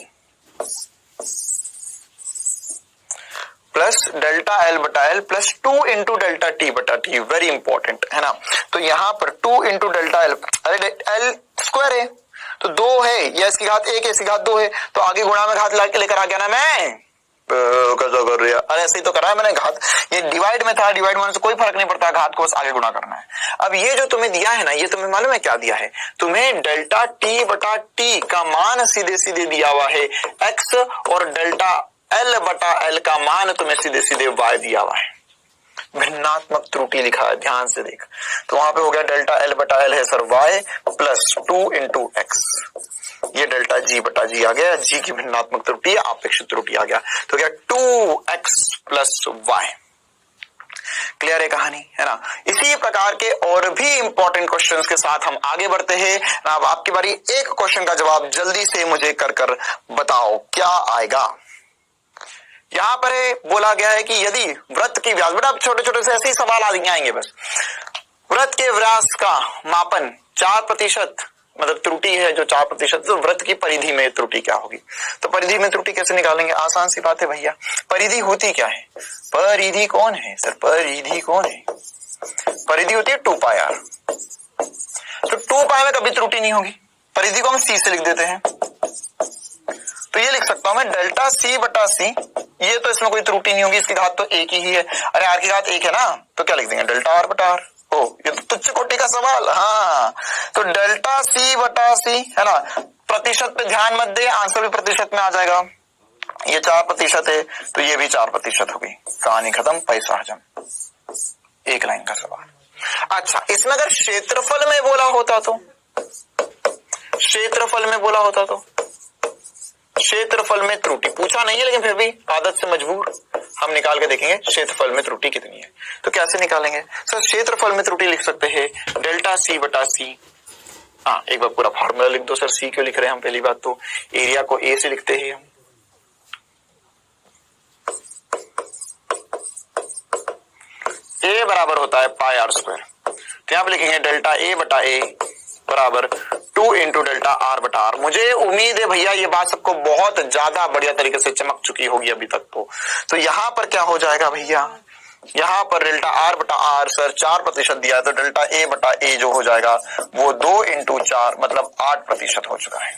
प्लस डेल्टा एल बटा L plus 2 into delta T बटा टी। वेरी इंपॉर्टेंट है ना। तो यहां पर 2 इंटू डेल्टा एल, अरे एल स्क्वायर है तो 2 है, या इसकी घात 1 है, इसकी घात 2 है, तो आगे गुणा में घात लेकर आ गया ना मैं, कैसा कर रही है, अरे ऐसे ही तो करा है मैंने घात, ये डिवाइड में था, डिवाइड में से कोई फर्क नहीं पड़ता, घात को बस आगे गुणा करना है। अब ये जो तुम्हें दिया है ना, ये तुम्हें मालूम है क्या दिया है, तुम्हें डेल्टा टी बटा टी का मान सीधे सीधे दिया हुआ है एक्स, और डेल्टा एल बटा एल का मान तुम्हें सीधे सीधे वाई दिया हुआ है। भिन्नात्मक त्रुटि लिखा है, ध्यान से देख, तो वहां पे हो गया डेल्टा एल बटा एल है sir Y plus 2 into X, ये डेल्टा जी बटा जी आ गया, जी की भिन्नात्मक त्रुटि अपेक्षित त्रुटि आ गया, तो क्या 2x प्लस वाई। क्लियर है कहानी, है ना। इसी प्रकार के और भी इंपॉर्टेंट क्वेश्चंस के साथ हम आगे बढ़ते हैं। अब आपकी बारी, एक क्वेश्चन का जवाब जल्दी से मुझे कर बताओ क्या आएगा। यहां पर बोला गया है कि यदि वृत्त की व्यास, बेटा छोटे छोटे से ऐसे ही सवाल आएंगे बस, वृत्त के व्यास का मापन 4% मतलब त्रुटि है जो 4%, तो वृत्त की परिधि में त्रुटि क्या होगी। तो परिधि में त्रुटि कैसे निकालेंगे, आसान सी बात है भैया। परिधि होती क्या है, परिधि कौन है सर, परिधि कौन है, परिधि होती है 2 पाई r, तो 2 पाई में कभी त्रुटि नहीं होगी। परिधि को हम c से लिख देते हैं, तो ये लिख सकता हूं मैं डेल्टा c बटा c, ये तो इसमें कोई त्रुटि नहीं होगी, इसकी घात तो एक ही है, अरे r की घात 1 है ना, तो क्या लिख देंगे डेल्टा r बटा r। ओ ये तो तुच्छ कोटि का सवाल, हाँ तो डेल्टा c बटा c, है ना। प्रतिशत पे ध्यान मत दे, आंसर भी प्रतिशत में आ जाएगा, ये 4% है तो ये भी 4% होगी, कहानी खत्म, पैसा हजम, एक लाइन का सवाल। अच्छा, इसमें अगर क्षेत्रफल में बोला होता तो, क्षेत्रफल में बोला होता तो, क्षेत्रफल में त्रुटि पूछा नहीं है लेकिन फिर भी आदत से मजबूर हम निकाल के देखेंगे क्षेत्रफल में त्रुटि कितनी है। तो कैसे निकालेंगे सर, क्षेत्रफल में त्रुटि लिख सकते हैं डेल्टा सी बटा सी। हाँ एक बार पूरा फॉर्मूला लिख दो सर, सी क्यों लिख रहे हैं हम, पहली बात तो एरिया को ए से लिखते हैं हम, ए बराबर होता है पाई आर स्क्वायर, तो यहां पे लिखेंगे डेल्टा ए बटा ए बराबर 2 इंटू डेल्टा आर बटा आर। मुझे उम्मीद है भैया ये बात सबको बहुत ज्यादा बढ़िया तरीके से चमक चुकी होगी अभी तक तो यहां पर क्या हो जाएगा भैया, यहां पर डेल्टा आर बटा आर सर 4% दिया है, तो डेल्टा ए बटा ए जो हो जाएगा वो 2 इंटू 4 मतलब 8% हो चुका है।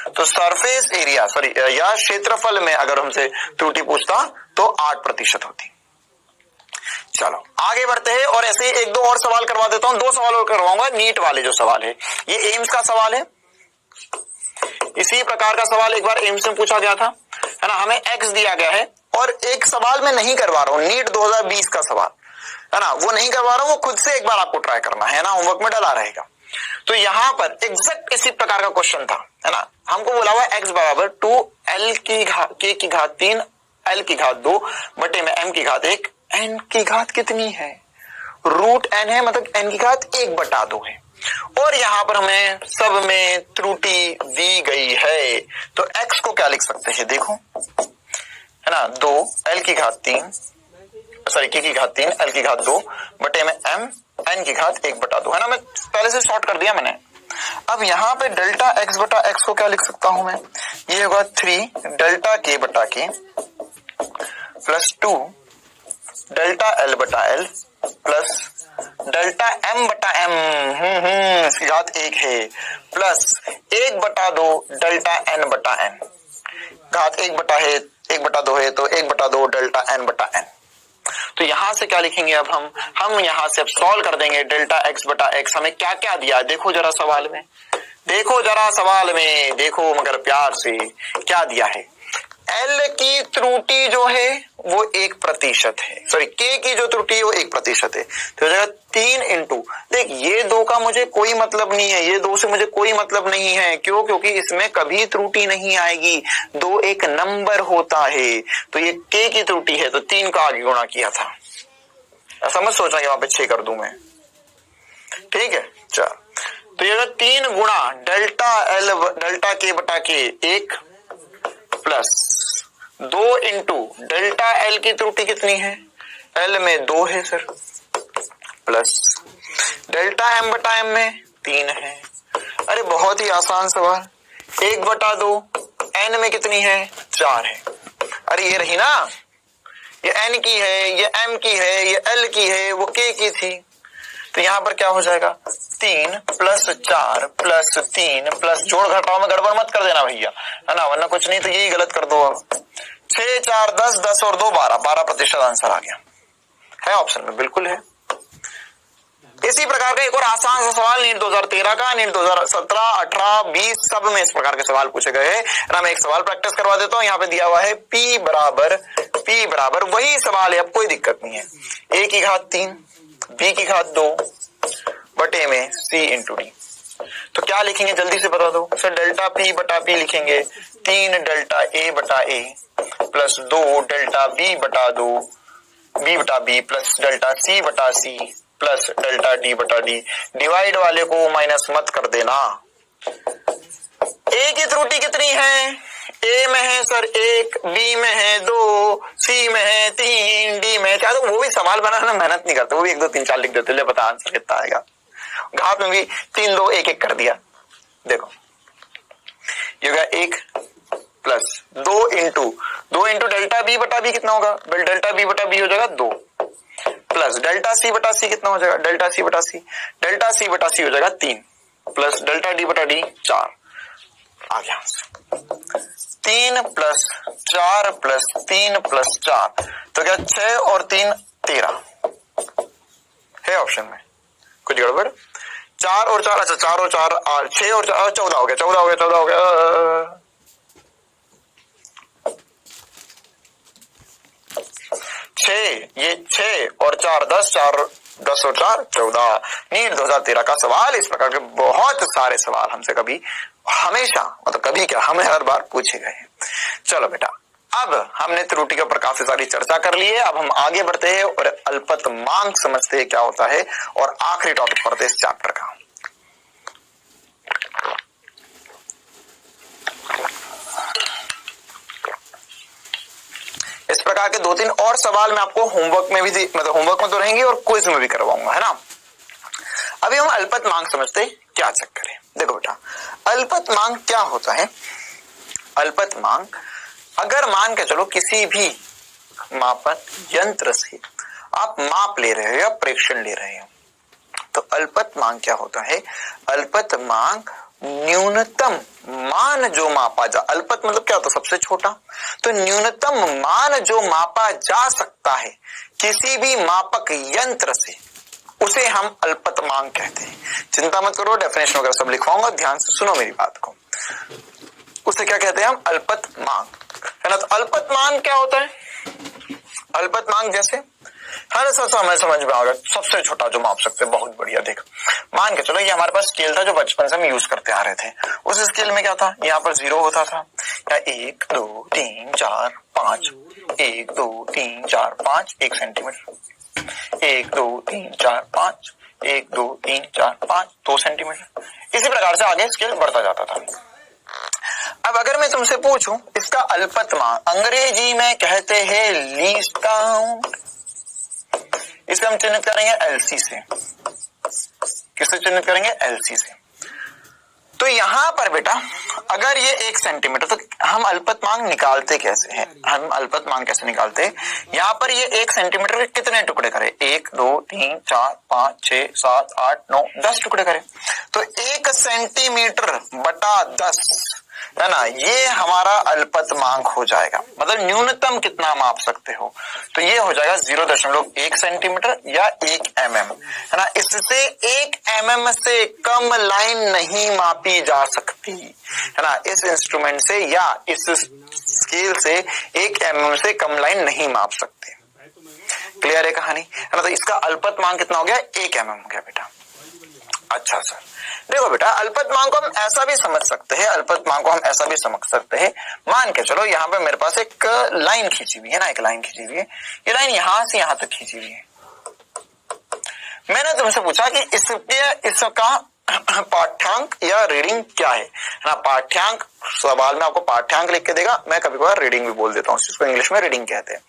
तो सरफेस एरिया सॉरी या क्षेत्रफल में अगर हमसे त्रुटि पूछता तो 8% होती। चलो आगे बढ़ते हैं और ऐसे एक दो और सवाल करवा देता हूं, 2 सवाल और करवाऊंगा, नीट वाले जो सवाल है, ये एम्स का सवाल है, इसी प्रकार का सवाल एक बार एम्स में पूछा गया था, है ना। हमें एक्स दिया गया है और एक सवाल मैं नहीं करवा रहा हूं, नीट 2020 का सवाल है ना, वो नहीं करवा रहा हूं, वो खुद से एक बार आपको ट्राई करना है ना, होमवर्क में डला रहेगा। तो यहां पर एग्जैक्ट इसी प्रकार का क्वेश्चन था, है ना। हमको बोला हुआ एक्स बराबर 2 L की घात 3 L की घात 2 बटे में M की घात 1, n की घात कितनी है, रूट n है, मतलब n की घात 1/2 है, और यहां पर हमें सब में त्रुटि दी गई है। तो x को क्या लिख सकते हैं, देखो है ना, 2 L की घात 3 सॉरी k की घात 3 L की घात 2 बटे में m n की घात 1/2, है ना। मैं पहले से शॉर्ट कर दिया मैंने। अब यहाँ पे डेल्टा x बटा x को क्या लिख सकता हूं मैं, ये होगा 3 डेल्टा k बटा k प्लस 2 डेल्टा एल बटा एल प्लस डेल्टा एम बटा एम, इसकी घात 1 है, प्लस 1/2 डेल्टा एन बटा एन, घात 1/2 है तो 1/2 डेल्टा एन बटा एन। तो यहां से क्या लिखेंगे अब हम यहां से अब सॉल्व कर देंगे। डेल्टा एक्स बटा एक्स हमें क्या क्या दिया है, देखो जरा सवाल में, देखो जरा सवाल में, देखो मगर प्यार से क्या दिया है। L की त्रुटि जो है वो 1% है, सॉरी K की जो त्रुटि है वो 1% है, तो हो जाएगा 3 इंटू, देख ये 2 का मुझे कोई मतलब नहीं है, ये 2 से मुझे कोई मतलब नहीं है, क्यों, क्योंकि इसमें कभी त्रुटि नहीं आएगी, 2 एक नंबर होता है, तो ये K की त्रुटि है तो 3 का आगे गुणा किया था, ऐसा मत सोचना कि वहां पे 6 कर दूं मैं, ठीक है। चल तो ये 3 गुणा डेल्टा K बटा K 1 plus 2 into delta L की त्रुटि कितनी है, एल में 2 है सर, प्लस डेल्टा एम बटा एम में 3 है। अरे बहुत ही आसान सवाल, 1/2 एन में कितनी है, 4 है। अरे ये रही ना, ये एन की है, ये एम की है, ये एल की है, वो के की थी, तो यहां पर क्या हो जाएगा 3 प्लस 4 प्लस 3 प्लस जोड़ घटाव में गड़बड़ मत कर देना भैया, है ना, वरना कुछ नहीं तो यही गलत कर दो अब, 6 4 10, 10 और 2 12, 12% आंसर आ गया है ऑप्शन में, बिल्कुल है। इसी प्रकार का एक और आसान सा सवाल नीट 2013 का, नीट 2017, 18, 20 सब में इस प्रकार के सवाल पूछे गए हैं। मैं एक सवाल प्रैक्टिस करवा देता हूं। यहाँ पे दिया हुआ है P बराबर वही सवाल है, अब कोई दिक्कत नहीं है। A की घात 3, B की घात 2 बटे में C इंटू डी। तो क्या लिखेंगे जल्दी से बता दो सर। डेल्टा P बटा P लिखेंगे 3 डेल्टा A बटा A प्लस 2 डेल्टा B बटा B प्लस डेल्टा C बटा C प्लस डेल्टा D बटा D। डिवाइड वाले को माइनस मत कर देना। A की त्रुटि कितनी है? A में है सर 1, B में है 2, C में है 3, D में क्या, तो वो भी सवाल बनाना मेहनत नहीं करते, वो भी 1 2 3 4 लिख देते, ले पता आंसर कितना आएगा। घात में भी 3 2 1 1 कर दिया। देखो ये होगा 1 प्लस 2 इंटू डेल्टा B बटा B कितना होगा? डेल्टा B बटा B हो जाएगा 2 प्लस डेल्टा C बटा C कितना हो जाएगा? डेल्टा C बटा C हो जाएगा 3 प्लस डेल्टा D बटा D 4 आ गया। 3 प्लस 4 प्लस 3 प्लस 4 तो क्या 6 और 3 13 है ऑप्शन में। कुछ गड़बड़? 4 और 4, अच्छा 4 और 4 6 और 4 14 हो गया। 6 और 4 10, 10 और 4 14। नीट 2013 का सवाल। इस प्रकार के बहुत सारे सवाल हमसे कभी हमेशा, मतलब कभी क्या, हमें हर बार पूछे गए हैं। चलो बेटा, अब हमने त्रुटि के ऊपर काफी सारी चर्चा कर ली है। अब हम आगे बढ़ते हैं और अल्पतमांक समझते हैं क्या होता है और आखिरी टॉपिक पढ़ते हैं इस चैप्टर का। इस प्रकार के 2-3 और सवाल मैं आपको होमवर्क में भी, मतलब होमवर्क में तो रहेंगे और क्विज में भी करवाऊंगा, है ना। अभी हम अल्पतमांक समझते क्या चक्कर है। देखो बेटा, अल्पतमांक क्या होता है? अल्पतमांक, अगर मान के चलो किसी भी मापन यंत्र से आप माप ले रहे हो या प्रेक्षण ले रहे हो, तो अल्पतमांक क्या होता है? अल्पतमांक न्यूनतम मान जो मापा जा, अल्पत मतलब क्या होता है? सबसे छोटा। तो न्यूनतम मान जो मापा जा सकता है किसी भी मापक यंत्र से, उसे हम अल्पतमांक कहते हैं। चिंता मत करो, डेफिनेशन वगैरह सब लिखवाऊंगा, ध्यान से सुनो मेरी बात को। उसे क्या कहते हैं हम? अल्पतमांक, है ना। तो अल्पतमांक क्या होता है? अल्पतमांक जैसे हर समय समझ में आ गया, सबसे छोटा जो माप सकते हैं। बहुत बढ़िया। देख, मान के चलो ये हमारे पास स्केल था जो बचपन से हम यूज करते आ रहे थे। उस स्केल में क्या था? यहाँ पर 0 होता था, या 1 2 3 4 5, 1 2 3 4 5 1 सेंटीमीटर, 1 2 3 4 5, 1 2 3 4 5 2 सेंटीमीटर। इसी प्रकार से आगे स्केल बढ़ता जाता था। अब अगर मैं तुमसे पूछूं इसका अल्पतमांक अंग्रेजी में कहते हैं लीस्ट काउंट, इसे हम चिन्हित करेंगे एलसी से। किससे चिन्हित करेंगे? एलसी से। तो यहां पर बेटा अगर ये 1 सेंटीमीटर, तो हम अल्पतमांक निकालते कैसे हैं? हम अल्पतमांक कैसे निकालते? यहाँ पर ये 1 सेंटीमीटर के कितने टुकड़े करें? 1 2 3 4 5 6 7 8 9 10 टुकड़े करें। तो 1 सेंटीमीटर बटा 10, है ना, ये हमारा अल्पतमांक हो जाएगा। मतलब न्यूनतम कितना माप सकते हो, तो ये हो जाएगा 0.1 सेंटीमीटर या 1 mm, है ना। इससे 1 mm से कम लाइन नहीं मापी जा सकती, है ना। इस इंस्ट्रूमेंट से या इस स्केल से 1 mm से कम लाइन नहीं माप सकते। क्लियर है कहानी, है ना। तो इसका अल्पतमांक कितना हो गया? 1 mm हो गया बेटा। अच्छा सर, देखो बेटा, अल्पतमांक को हम ऐसा भी समझ सकते हैं, मान के चलो यहाँ पे मेरे पास एक लाइन खींची हुई है ना, एक लाइन खींची हुई है। ये लाइन यहां से यहां तक खींची हुई है। मैंने तुमसे पूछा कि इसका पाठ्यांक या रीडिंग क्या है ना। पाठ्यांक, सवाल में आपको पाठ्यांक लिख के देगा, मैं कभी कभार रीडिंग भी बोल देता हूँ, इसको इंग्लिश में रीडिंग कहते हैं।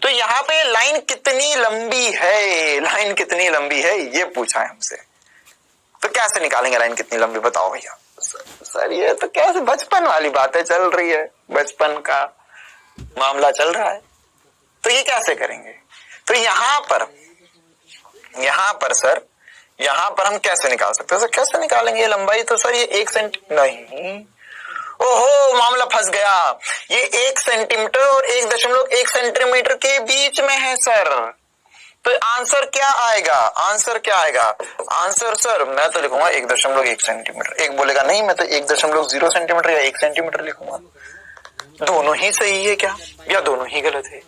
तो यहाँ पे लाइन कितनी लंबी है, ये पूछा है हमसे। तो कैसे निकालेंगे लाइन कितनी लंबी, बताओ भैया। सर ये तो कैसे, बचपन वाली बातें चल रही है, बचपन का मामला चल रहा है, तो ये कैसे करेंगे? तो यहाँ पर सर, यहाँ पर हम कैसे निकाल सकते हैं? सर कैसे निकालेंगे ये लंबाई? तो सर ये 1 सेंटी नहीं, ओहो मामला फंस गया, ये 1 सेंटीमीटर और 1.1 सेंटीमीटर के बीच में है सर। तो आंसर क्या आएगा, आंसर क्या आएगा? आंसर सर मैं तो लिखूंगा 1.1 सेंटीमीटर। एक बोलेगा नहीं मैं तो 1.0 सेंटीमीटर या 1 सेंटीमीटर लिखूंगा। दोनों ही सही है क्या, या दोनों ही गलत है?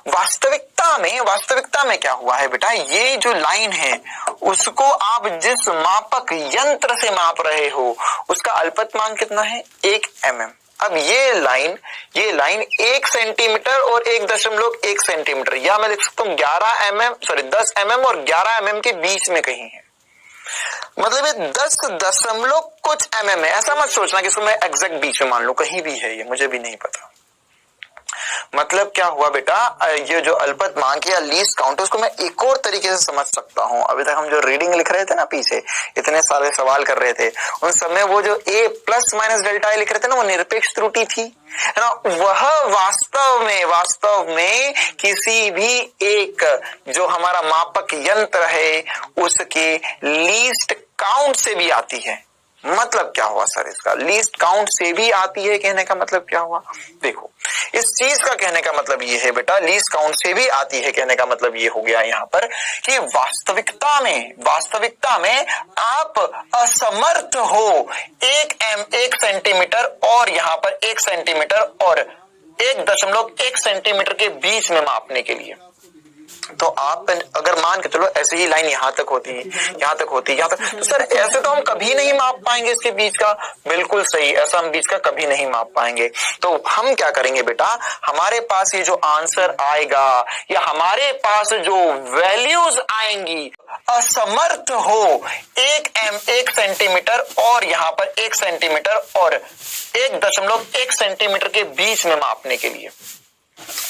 वास्तविकता में क्या हुआ है बेटा, ये जो लाइन है उसको आप जिस मापक यंत्र से माप रहे हो उसका अल्पतमांक कितना है, 1 mm। अब ये लाइन 1 सेंटीमीटर और 1.1 सेंटीमीटर, या मैं लिख सकता हूं 10 mm और 11 mm के बीच में कहीं है। मतलब ये 10 दशमलव कुछ mm है। ऐसा मत सोचना कि इसको मैं एग्जैक्ट बीच में मान लूं, कहीं भी है ये, मुझे भी नहीं पता। मतलब क्या हुआ बेटा, ये जो अल्पतमांक या लीस्ट काउंट उसको मैं एक और तरीके से समझ सकता हूं। अभी तक हम जो रीडिंग लिख रहे थे ना, पीछे इतने सारे सवाल कर रहे थे, उन सब में वो जो a प्लस माइनस डेल्टा लिख रहे थे ना, वो निरपेक्ष त्रुटि थी, है ना। वह वास्तव में किसी भी एक जो हमारा मापक यंत्र है उसके लीस्ट काउंट से भी आती है। मतलब क्या हुआ सर इसका, लीस्ट काउंट से भी आती है कहने का मतलब क्या हुआ? देखो इस चीज का कहने का मतलब ये है बेटा, लीस्ट काउंट से भी आती है कहने का मतलब ये हो गया यहाँ पर कि वास्तविकता में आप असमर्थ हो 1 सेंटीमीटर और यहाँ पर 1 सेंटीमीटर और 1.1 सेंटीमीटर के बीच में मापने के लिए। तो आप अगर मान के चलो ऐसे ही लाइन यहां तक होती, तो सर ऐसे तो हम कभी नहीं माप पाएंगे इसके बीच का। बिल्कुल सही, ऐसा हम बीच का कभी नहीं माप पाएंगे। तो हम क्या करेंगे बेटा, हमारे पास ये जो आंसर आएगा या हमारे पास जो वैल्यूज आएंगी, असमर्थ हो 1 सेंटीमीटर और यहाँ पर 1 सेंटीमीटर और 1.1 सेंटीमीटर के बीच में मापने के लिए।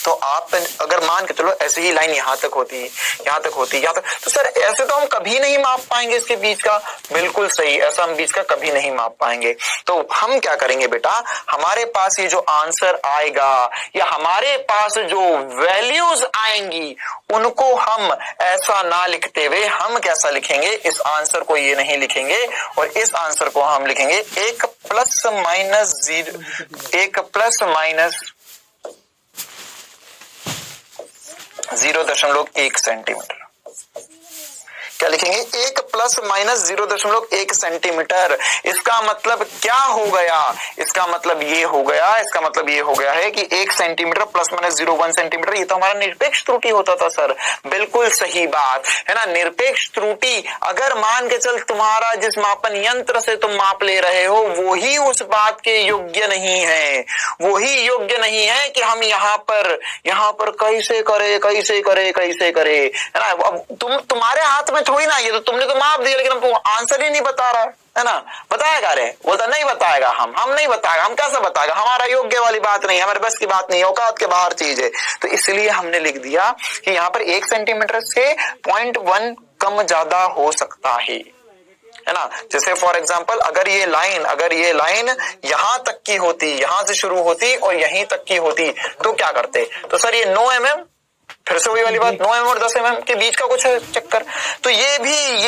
तो आप अगर मान के चलो ऐसे ही लाइन यहां तक होती, तो सर ऐसे तो हम कभी नहीं माप पाएंगे इसके बीच का। बिल्कुल सही, ऐसा हम बीच का कभी नहीं माप पाएंगे। तो हम क्या करेंगे बेटा, हमारे पास ये जो आंसर आएगा या हमारे पास जो वैल्यूज आएंगी उनको हम ऐसा ना लिखते हुए हम कैसा लिखेंगे, इस आंसर को ये नहीं लिखेंगे और इस आंसर को हम लिखेंगे 1 प्लस माइनस 0.1 सेंटीमीटर। क्या लिखेंगे, 1 प्लस माइनस 0.1 सेंटीमीटर। इसका मतलब क्या हो गया, इसका मतलब ये हो गया है कि 1 सेंटीमीटर प्लस माइनस 0.1 सेंटीमीटर, ये तो हमारा निरपेक्ष त्रुटि होता था सर। बिल्कुल सही बात है ना। निरपेक्ष त्रुटि अगर मान के चल तुम्हारा जिस मापन यंत्र से तुम माप ले रहे हो वो ही उस बात के योग्य नहीं है, कि हम यहाँ पर कैसे करे, है ना। अब तुम्हारे हाथ में थोड़ी ना, ये तो तुमने तो माप दिया लेकिन हमको आंसर ही नहीं बता रहा है ना। बताएगा रे, बोलता नहीं बताएगा, हम नहीं बताएगा, हम कैसे बताएगा, हमारा योग्य वाली बात नहीं, हमारे बस की बात नहीं, औकात के बाहर चीज है। तो इसलिए हमने लिख दिया कि यहाँ पर 1 सेंटीमीटर से 0.1 कम ज्यादा हो सकता है ना। जैसे फॉर एग्जांपल अगर ये लाइन यहां तक की होती, यहां से शुरू होती और यहीं तक की होती तो क्या करते, तो सर ये 9 mm, फिर से वही वाली बात, 9 mm और 10 mm के बीच का कुछ है चक्कर। तो ये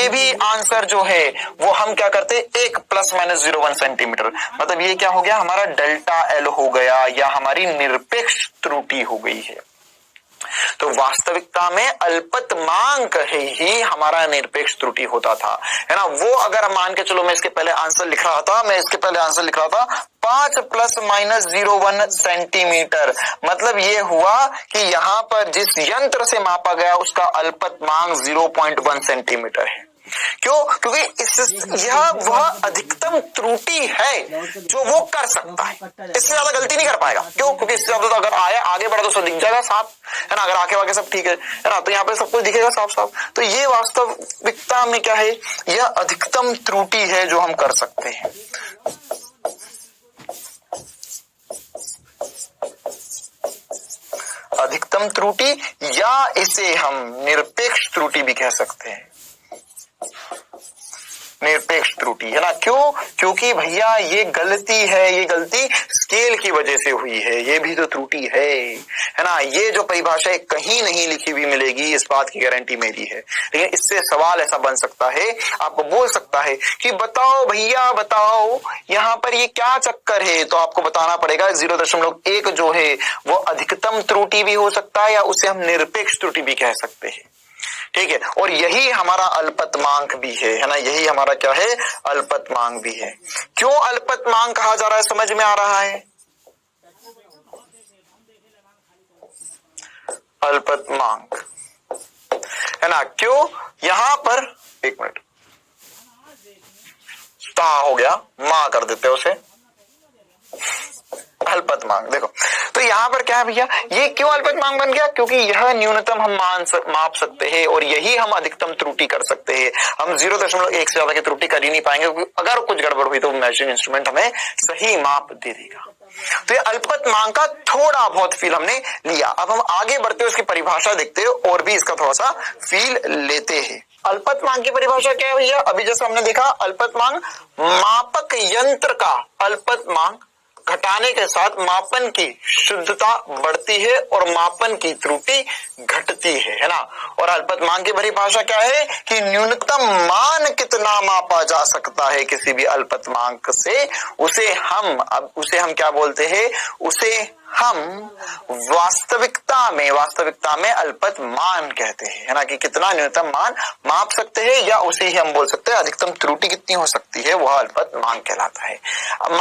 भी आंसर जो है वो हम क्या करते, 1 प्लस माइनस 0.1 सेंटीमीटर। मतलब ये क्या हो गया, हमारा डेल्टा एल हो गया या हमारी निरपेक्ष त्रुटि हो गई है। तो वास्तविकता में अल्पतमांक ही हमारा निरपेक्ष त्रुटि होता था, है ना। वो अगर मान के चलो मैं इसके पहले आंसर लिख रहा था 5 प्लस माइनस 0.1 सेंटीमीटर। मतलब ये हुआ कि यहाँ पर जिस यंत्र से मापा गया उसका अल्पतमांक 0.1 सेंटीमीटर है। क्यों? क्योंकि यह वह अधिकतम त्रुटि है जो वो कर सकता है, इससे ज्यादा गलती नहीं कर पाएगा। क्यों? क्योंकि इससे ज्यादा तो अगर आगे बढ़ा तो सब दिख जाएगा साफ, है ना। अगर आगे वागे सब ठीक है ना, तो यहाँ पे सब कुछ दिखेगा साफ साफ। तो ये वास्तविकता में क्या है, यह अधिकतम त्रुटि है जो हम कर सकते हैं। अधिकतम त्रुटि या इसे हम निरपेक्ष त्रुटि भी कह सकते हैं। निरपेक्ष त्रुटि, है ना। क्यों? क्योंकि भैया ये गलती है, ये गलती स्केल की वजह से हुई है, ये भी तो त्रुटि है ना। ये जो परिभाषा कहीं नहीं लिखी हुई मिलेगी, इस बात की गारंटी मेरी है। लेकिन इससे सवाल ऐसा बन सकता है, आपको बोल सकता है कि बताओ भैया बताओ यहाँ पर ये क्या चक्कर है, तो आपको बताना पड़ेगा 0.1 जो है वो अधिकतम त्रुटि भी हो सकता है या उसे हम निरपेक्ष त्रुटि भी कह सकते हैं, ठीक है। और यही हमारा अल्पतमांक भी है ना, यही हमारा क्या है, अल्पतमांक भी है। क्यों अल्पतमांक कहा जा रहा है, समझ में आ रहा है? अल्पतमांक, है ना। क्यों? यहां पर एक मिनट, ता हो गया, मां कर देते उसे, अल्पतमांक। देखो तो यहाँ पर क्या है भैया, ये क्यों अल्पतमांक बन गया? क्योंकि यह न्यूनतम हम माप सकते हैं और यही हम अधिकतम त्रुटि कर सकते हैं। हम 0.1 से ज्यादा की त्रुटि कर ही नहीं पाएंगे, क्योंकि अगर कुछ गड़बड़ हुई तो मेजरिंग इंस्ट्रूमेंट हमें सही माप दे देगा। तो ये अल्पतमांक का थोड़ा बहुत फील हमने लिया। अब हम आगे बढ़ते हैं, उसकी परिभाषा देखते हैं और भी इसका थोड़ा सा फील लेते हैं। अल्पतमांक की परिभाषा क्या है भैया? अभी जैसे हमने देखा, अल्पतमांक मापक यंत्र का अल्पतमांक घटाने के साथ मापन की शुद्धता बढ़ती है और मापन की त्रुटि घटती है ना। और अल्पतमांक की परिभाषा क्या है कि न्यूनतम मान कितना मापा जा सकता है किसी भी अल्पतमांक से, उसे हम क्या बोलते हैं, उसे हम वास्तविकता में अल्पतमान कहते हैं, है ना। कि कितना न्यूनतम मान माप सकते हैं या उसे ही हम बोल सकते हैं अधिकतम त्रुटि कितनी हो सकती है, वह अल्पतमांक कहलाता है। अब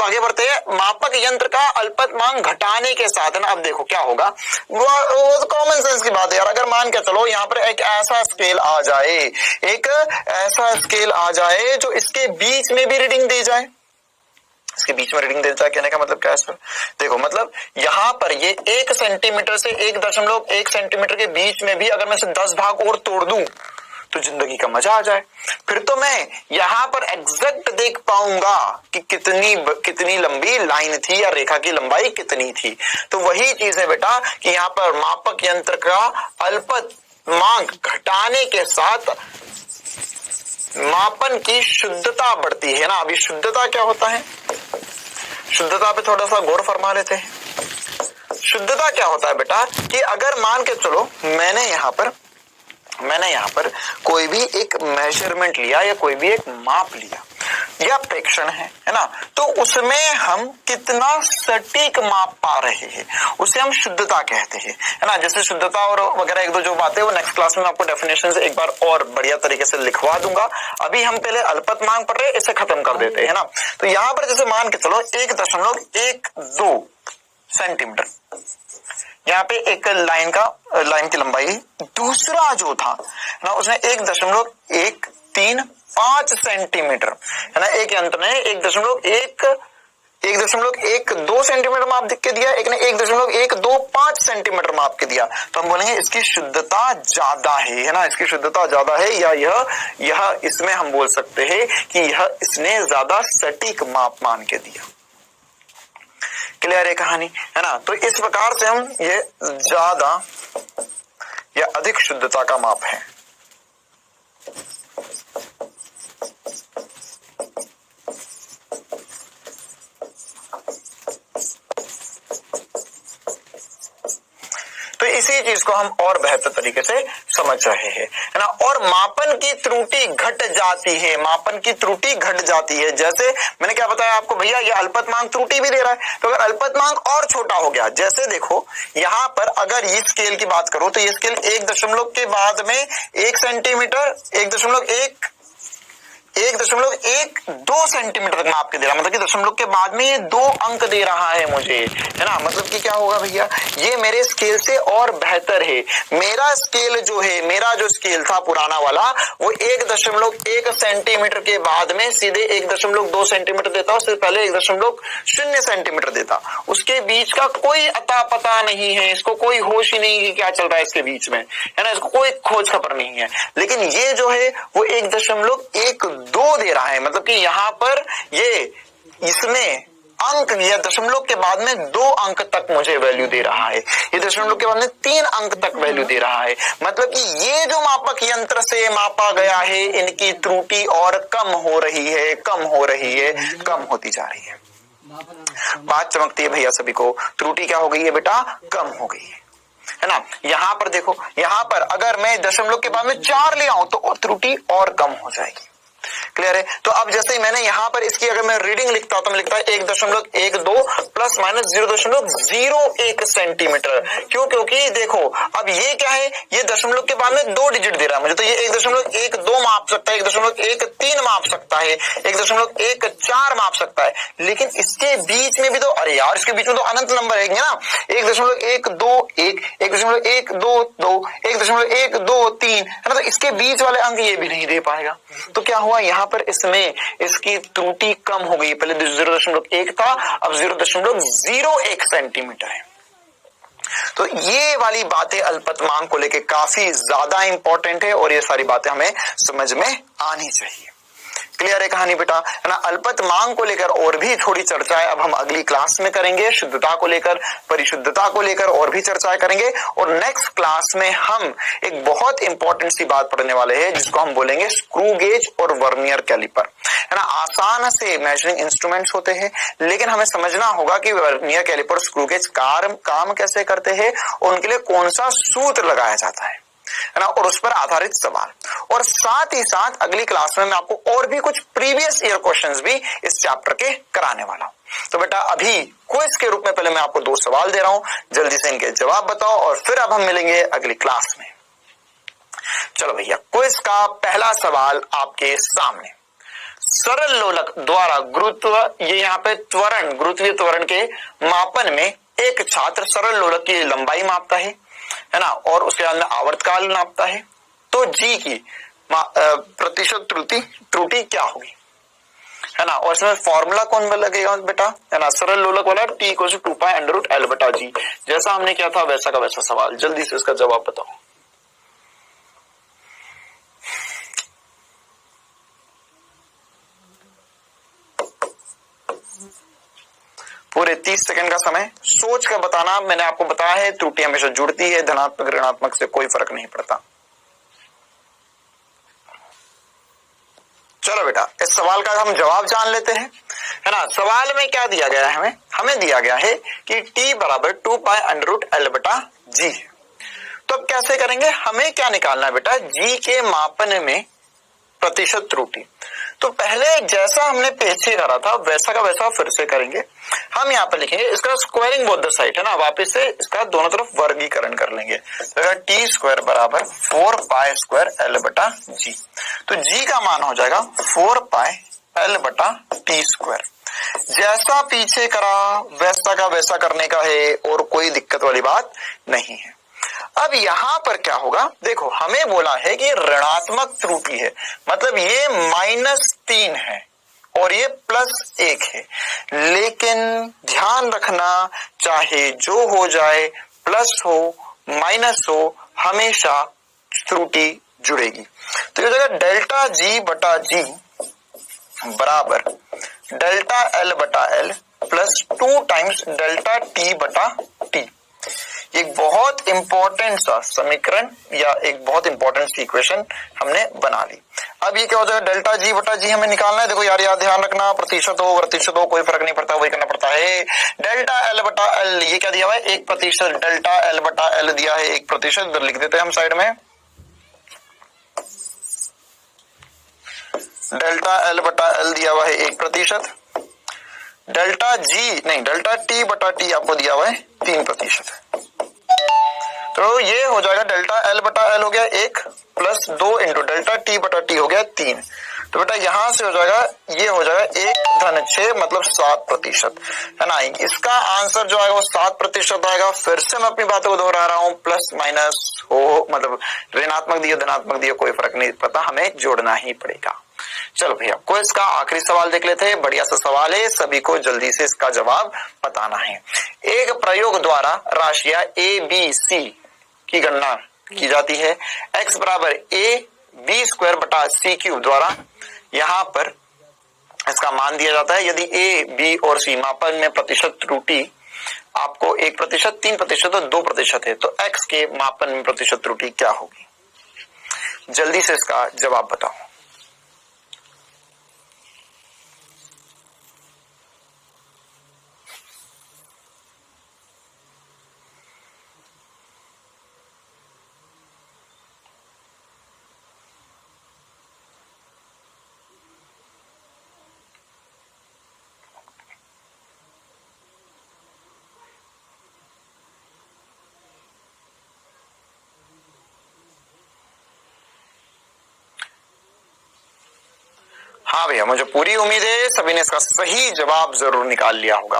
आगे बढ़ते हैं। मापक यंत्र का अल्पतमांक घटाने के साथ, है ना। अब देखो क्या होगा, वो कॉमन सेंस की बात है यार। अगर मान के चलो यहाँ पर एक ऐसा स्केल आ जाए जो इसके बीच में भी रीडिंग दे जाए, इसके बीच में रीडिंग देता है, कहने का मतलब क्या है सर? देखो मतलब यहाँ पर ये 1 सेंटीमीटर से 1.1 सेंटीमीटर के बीच में भी अगर मैं इसे 10 भाग और तोड़ दूं तो जिंदगी का मजा आ जाए। फिर तो मैं यहाँ पर एग्जैक्ट देख पाऊंगा कि कितनी लंबी लाइन थी या रेखा की लंबाई कितनी थी। तो वही चीज है बेटा कि यहाँ पर मापक यंत्र का अल्पतमांक घटाने के साथ मापन की शुद्धता बढ़ती है ना। अभी शुद्धता क्या होता है, शुद्धता पे थोड़ा सा गौर फरमा लेते हैं। शुद्धता क्या होता है बेटा कि अगर मान के चलो मैंने यहाँ पर कोई भी एक मेजरमेंट लिया या कोई भी एक माप लिया या प्रेक्षण है ना, तो उसमें हम कितना सटीक माप पा रहे हैं उसे हम शुद्धता कहते हैं, है ना। जैसे शुद्धता और वगैरह एक दो जो बातें वो नेक्स्ट क्लास में आपको डेफिनेशन से एक बार और बढ़िया तरीके से लिखवा दूंगा। अभी हम पहले अल्पतमांक पढ़ रहे हैं, इसे खत्म कर देते हैं, है ना। तो यहाँ पर जैसे मान के चलो 1.12 सेंटीमीटर यहाँ पे एक लाइन की लंबाई, दूसरा जो था ना उसने 1.135 सेंटीमीटर, है ना। एक यंत्र ने 1.12 सेंटीमीटर माप के दिया, एक ने 1.125 सेंटीमीटर माप के दिया। तो हम बोलेंगे इसकी शुद्धता ज्यादा है ना, इसकी शुद्धता ज्यादा है या यह इसमें हम बोल सकते हैं कि यह इसने ज्यादा सटीक माप मान के दिया। क्लियर है कहानी, है ना। तो इस प्रकार से हम ये ज्यादा या अधिक शुद्धता का माप है। तो इसी चीज को हम और बेहतर तरीके से समझ रहे हैं, है ना। और मापन की त्रुटि घट जाती है। जैसे मैंने क्या बताया आपको भैया, ये अल्पतमांक त्रुटि भी दे रहा है, तो अगर अल्पतमांक और छोटा हो गया, जैसे देखो यहाँ पर अगर ये स्केल की बात करो तो ये स्केल 1 के बाद में 1 सेंटीमीटर 1.12 सेंटीमीटर तक माप के दे रहा है, मतलब कि दशमलव के बाद में ये 2 अंक दे रहा है मुझे, है ना। मतलब कि क्या होगा भैया, ये मेरे स्केल से और बेहतर है। मेरा स्केल जो स्केल था पुराना वाला, वो 1.1 सेंटीमीटर के बाद में सीधे 1.2 सेंटीमीटर देता, उससे पहले 1.0 सेंटीमीटर देता। उसके बीच का कोई अता पता नहीं है, इसको कोई होश ही नहीं कि क्या चल रहा है इसके बीच में, है ना। इसको कोई खोज खबर नहीं है। लेकिन ये जो है वो 1.12 दे रहा है, मतलब कि यहाँ पर ये इसने अंक या दशमलव के बाद में 2 अंक तक मुझे वैल्यू दे रहा है, ये दशमलव के बाद में 3 अंक तक वैल्यू दे रहा है, मतलब कि ये जो मापक यंत्र से मापा गया है इनकी त्रुटि और कम हो रही है, कम हो रही है, कम होती जा रही है। बात चमकती है भैया सभी को, त्रुटि क्या हो गई है बेटा, कम हो गई है ना। यहां पर देखो, यहां पर अगर मैं दशमलव के बाद में 4 ले आऊं तो त्रुटि और कम हो जाएगी। क्लियर है। तो अब जैसे ही मैंने यहां पर इसकी अगर मैं रीडिंग लिखता हूं तो मैं लिखता है 1.12 प्लस माइनस 0.01 सेंटीमीटर। क्यों? क्योंकि देखो अब ये क्या है, ये दशमलव के बाद में 2 डिजिट दे रहा है मुझे, तो ये 1.12 माप सकता है, 1.13 माप सकता है, 1.14 माप सकता है, लेकिन इसके बीच में भी तो, अरे यार इसके बीच में तो अनंत नंबर है ना, 1.121, 1.122, 1.123 है ना, तो इसके बीच वाले अंक ये भी नहीं दे पाएगा। तो क्या हुआ यहां पर, इसमें इसकी त्रुटि कम हो गई, पहले 0.1 था, अब 0.01 सेंटीमीटर है। तो ये वाली बातें अल्पतमांक को लेके काफी ज्यादा इंपॉर्टेंट है और ये सारी बातें हमें समझ में आनी चाहिए। क्लियर है कहानी बेटा, है ना। अल्पतमांक को लेकर और भी थोड़ी चर्चाएं अब हम अगली क्लास में करेंगे, शुद्धता को लेकर, परिशुद्धता को लेकर और भी चर्चाएं करेंगे। और नेक्स्ट क्लास में हम एक बहुत इंपॉर्टेंट सी बात पढ़ने वाले हैं जिसको हम बोलेंगे स्क्रू गेज और वर्नियर कैलिपर, है ना। आसान से मेजरिंग इंस्ट्रूमेंट्स होते हैं, लेकिन हमें समझना होगा कि वर्नियर कैलिपर, स्क्रू गेज काम कैसे करते हैं और उनके लिए कौन सा सूत्र लगाया जाता है ना, और उस पर आधारित सवाल। और साथ ही साथ अगली क्लास में मैं आपको और भी कुछ प्रीवियस ईयर क्वेश्चंस भी इस चैप्टर के कराने वाला हूं। तो बेटा अभी क्विज के रूप में पहले मैं आपको 2 सवाल दे रहा हूं, जल्दी से इनके जवाब बताओ और फिर अब हम मिलेंगे अगली क्लास में। चलो भैया, क्विज का पहला सवाल आपके सामने। सरल लोलक द्वारा गुरुत्व, ये यहाँ पे त्वरण, गुरुत्वीय त्वरण के मापन में एक छात्र सरल लोलक की लंबाई मापता है ना, और उसके बाद में आवर्तकाल नापता है, तो जी की प्रतिशत त्रुटि क्या होगी, है ना। और इसमें फॉर्मूला कौन लगेगा बेटा, है ना, सरल लोलक वाला T = 2π√L/g, जैसा हमने किया था वैसा का वैसा सवाल। जल्दी से इसका जवाब बताओ। पूरे 30 सेकंड का समय सोच कर बताना। मैंने आपको बताया है त्रुटि हमेशा जुड़ती है, धनात्मक ऋणात्मक से कोई फर्क नहीं पड़ता। चलो बेटा, इस सवाल का हम जवाब जान लेते हैं, है ना। सवाल में क्या दिया गया है, हमें दिया गया है कि T = 2π√L/g। तो अब कैसे करेंगे, हमें क्या निकालना है बेटा, G के मापन में प्रतिशत त्रुटि। तो पहले जैसा हमने पीछे करा था वैसा का वैसा फिर से करेंगे। हम यहाँ पर लिखेंगे इसका स्क्वायरिंग बोथ द साइड, है ना, वापस से इसका दोनों तरफ वर्गीकरण कर लेंगे। तो T² = 4π² तो G का मान हो जाएगा 4πL/T²। जैसा पीछे करा वैसा का वैसा करने का है और कोई दिक्कत वाली बात नहीं है। अब यहां पर क्या होगा, देखो हमें बोला है कि ऋणात्मक त्रुटि है, मतलब ये -3 है और ये +1 है, लेकिन ध्यान रखना चाहे जो हो जाए, प्लस हो माइनस हो, हमेशा त्रुटि जुड़ेगी। तो ये हो जाएगा ΔG/G बराबर ΔL/L + 2 टाइम्स ΔT/T। एक बहुत इंपॉर्टेंट सा समीकरण या एक बहुत इंपॉर्टेंट सी इक्वेशन हमने बना ली। अब ये क्या हो जाएगा, ΔG/G हमें निकालना है। देखो यार ध्यान रखना, प्रतिशत हो कोई फर्क नहीं पड़ता, वही करना पड़ता है। ΔL/L ये क्या दिया हुआ है, 1%। ΔL/L दिया है 1%, इधर लिख देते हैं हम साइड में। ΔL/L दिया हुआ है 1%। ΔT/T आपको दिया हुआ है 3%। तो ये हो जाएगा ΔL/L हो गया 1 + 2 × ΔT/T हो गया 3। तो बेटा यहां से हो जाएगा, ये हो जाएगा 1-6 मतलब 7%, है ना। इसका आंसर जो आएगा वो 7% आएगा। फिर से मैं अपनी बातों को दोहरा रहा हूं, प्लस माइनस हो मतलब ऋणात्मक दिया धनात्मक दिया कोई फर्क नहीं पड़ता, हमें जोड़ना ही पड़ेगा। चलो भैया, को इसका आखिरी सवाल देख लेते हैं। बढ़िया सा सवाल है, सभी को जल्दी से इसका जवाब बताना है। एक प्रयोग द्वारा राशियां ABC की गणना की जाती है। x = AB² / C³ द्वारा यहाँ पर इसका मान दिया जाता है। यदि ए, बी और सी मापन में प्रतिशत त्रुटि आपको 1%, 3% और 2% है, तो एक्स के मापन में प्रतिशत त्रुटि क्या होगी? जल्दी से इसका जवाब बताओ। हाँ भैया, मुझे पूरी उम्मीद है सभी ने इसका सही जवाब जरूर निकाल लिया होगा,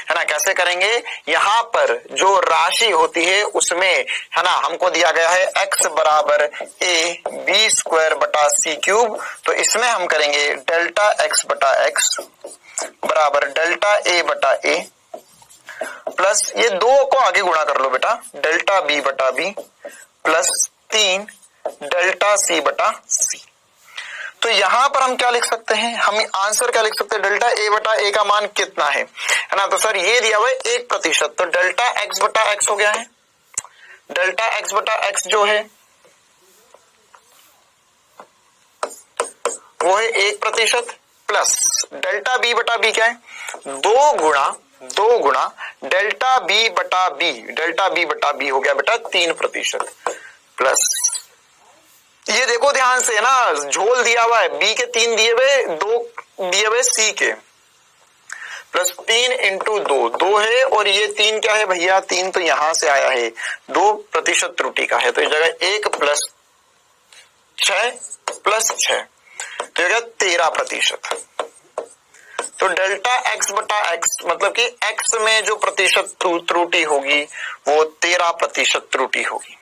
है ना। कैसे करेंगे? यहाँ पर जो राशि होती है उसमें, है ना, हमको दिया गया है x बराबर a b स्क्वायर बटा c क्यूब, तो इसमें हम करेंगे डेल्टा x बटा x बराबर डेल्टा a बटा a प्लस ये 2 को आगे गुणा कर लो बेटा, डेल्टा b बटा b प्लस 3 डेल्टा c बटा c। तो यहां पर हम क्या लिख सकते हैं? हम आंसर क्या लिख सकते हैं? डेल्टा ए बटा ए का मान कितना है ना। तो सर ये दिया हुआ है 1%, तो डेल्टा एक्स बटा एक्स हो गया है। डेल्टा एक्स बटा एक्स जो है वो है 1% प्लस डेल्टा बी बटा बी क्या है? 2 गुणा डेल्टा बी बटा बी, डेल्टा बी बटा बी हो गया बेटा 3% प्लस ये देखो ध्यान से ना, झोल दिया हुआ है, बी के 3 दिए हुए, 2 दिए हुए सी के, प्लस 3 इंटू 2 है, और ये 3 क्या है भैया? 3 तो यहां से आया है, 2% त्रुटि का है, तो इस जगह 1 प्लस 6 प्लस 6 तो ये 13%। तो डेल्टा एक्स बटा एक्स मतलब कि एक्स में जो प्रतिशत त्रुटि होगी वो 13% त्रुटि होगी।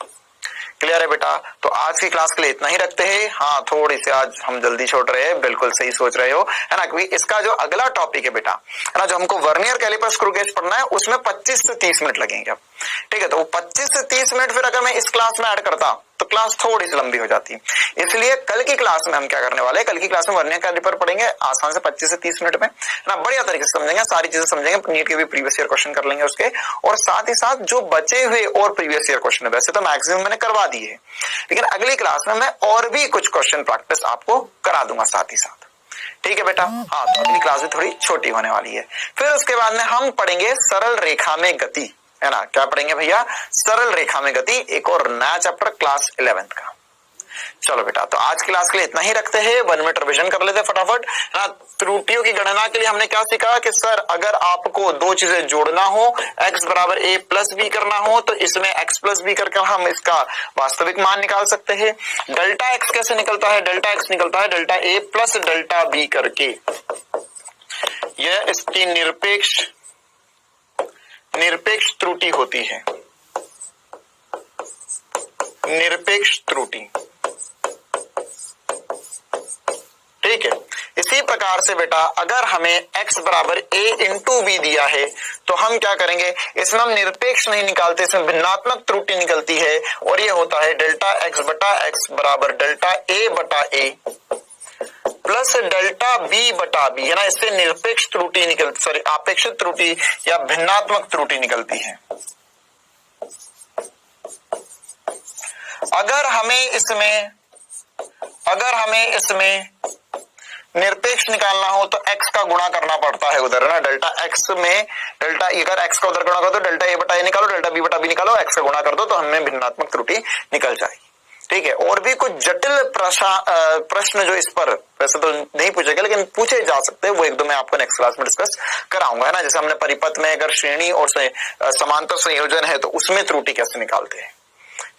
क्लियर है बेटा? तो आज की क्लास के लिए इतना ही रखते हैं। हाँ, थोड़ी सी आज हम जल्दी छोड़ रहे हैं, बिल्कुल सही सोच रहे हो, है ना, क्योंकि इसका जो अगला टॉपिक है बेटा, है ना, जो हमको वर्नियर कैलिपर स्क्रू गेज पढ़ना है उसमें 25 से 30 मिनट लगेंगे अब, ठीक है। तो वो 25 से 30 मिनट फिर अगर मैं इस क्लास में ऐड करता तो क्लास थोड़ी सी लंबी हो जाती, इसलिए कल की क्लास में हम क्या करने वाले हैं? कल की क्लास में वर्नियर कैलिपर पढ़ेंगे आसान से 25 से 30 मिनट में, ना, बढ़िया तरीके से समझेंगे, सारी चीजें समझेंगे, नीट के भी प्रीवियस ईयर क्वेश्चन कर लेंगे उसके, और साथ ही साथ जो बचे हुए और प्रीवियस ईयर क्वेश्चन है, वैसे तो मैक्सिमम मैंने करवा दिए है, लेकिन अगली क्लास में मैं और भी कुछ क्वेश्चन प्रैक्टिस आपको करा दूंगा साथ ही साथ, ठीक है बेटा। हाँ, तो अगली क्लास भी थोड़ी छोटी होने वाली है। फिर उसके बाद में हम पढ़ेंगे सरल रेखा में गति, है ना। क्या पढ़ेंगे भैया? सरल रेखा में गति, एक और नया चैप्टर क्लास 11th का। चलो बेटा, तो आज की क्लास के लिए इतना ही रखते हैं। 1 मिनट रिवीजन कर लेते हैं फटाफट ना। त्रुटियों की गणना के लिए हमने क्या सीखा कि सर अगर आपको 2 चीजें जोड़ना हो, x बराबर a प्लस b करना हो, तो इसमें x प्लस b करके हम इसका वास्तविक मान निकाल सकते हैं। डेल्टा x कैसे निकलता है? डेल्टा x निकलता है delta a plus delta b करके, यह इसकी निरपेक्ष त्रुटि होती है, निरपेक्ष त्रुटि, ठीक है। इसी प्रकार से बेटा अगर हमें x बराबर a इंटू बी दिया है तो हम क्या करेंगे? इसमें हम निरपेक्ष नहीं निकालते, इसमें भिन्नात्मक त्रुटि निकलती है, और ये होता है डेल्टा x बटा x बराबर डेल्टा a बटा a प्लस डेल्टा b बटा b, है ना। इससे निरपेक्ष त्रुटि निकलती, सॉरी आपेक्षिक त्रुटि या भिन्नात्मक त्रुटि निकलती है। अगर हमें इसमें निरपेक्ष निकालना हो तो x का गुणा करना पड़ता है उधर, है ना। डेल्टा x में डेल्टा, अगर x का उधर गुणा कर दो, डेल्टा a बटा a निकालो, डेल्टा b बटा b निकालो, x का गुणा कर दो तो हमें भिन्नात्मक त्रुटि निकल जाएगी, ठीक है। और भी कुछ जटिल प्रश्न जो इस पर वैसे तो नहीं पूछेगा लेकिन पूछे जा सकते हैं, वो 1-2 मैं आपको नेक्स्ट क्लास में डिस्कस कराऊंगा, है ना। जैसे हमने परिपथ में अगर श्रेणी और समांतर संयोजन है तो उसमें त्रुटि कैसे निकालते हैं,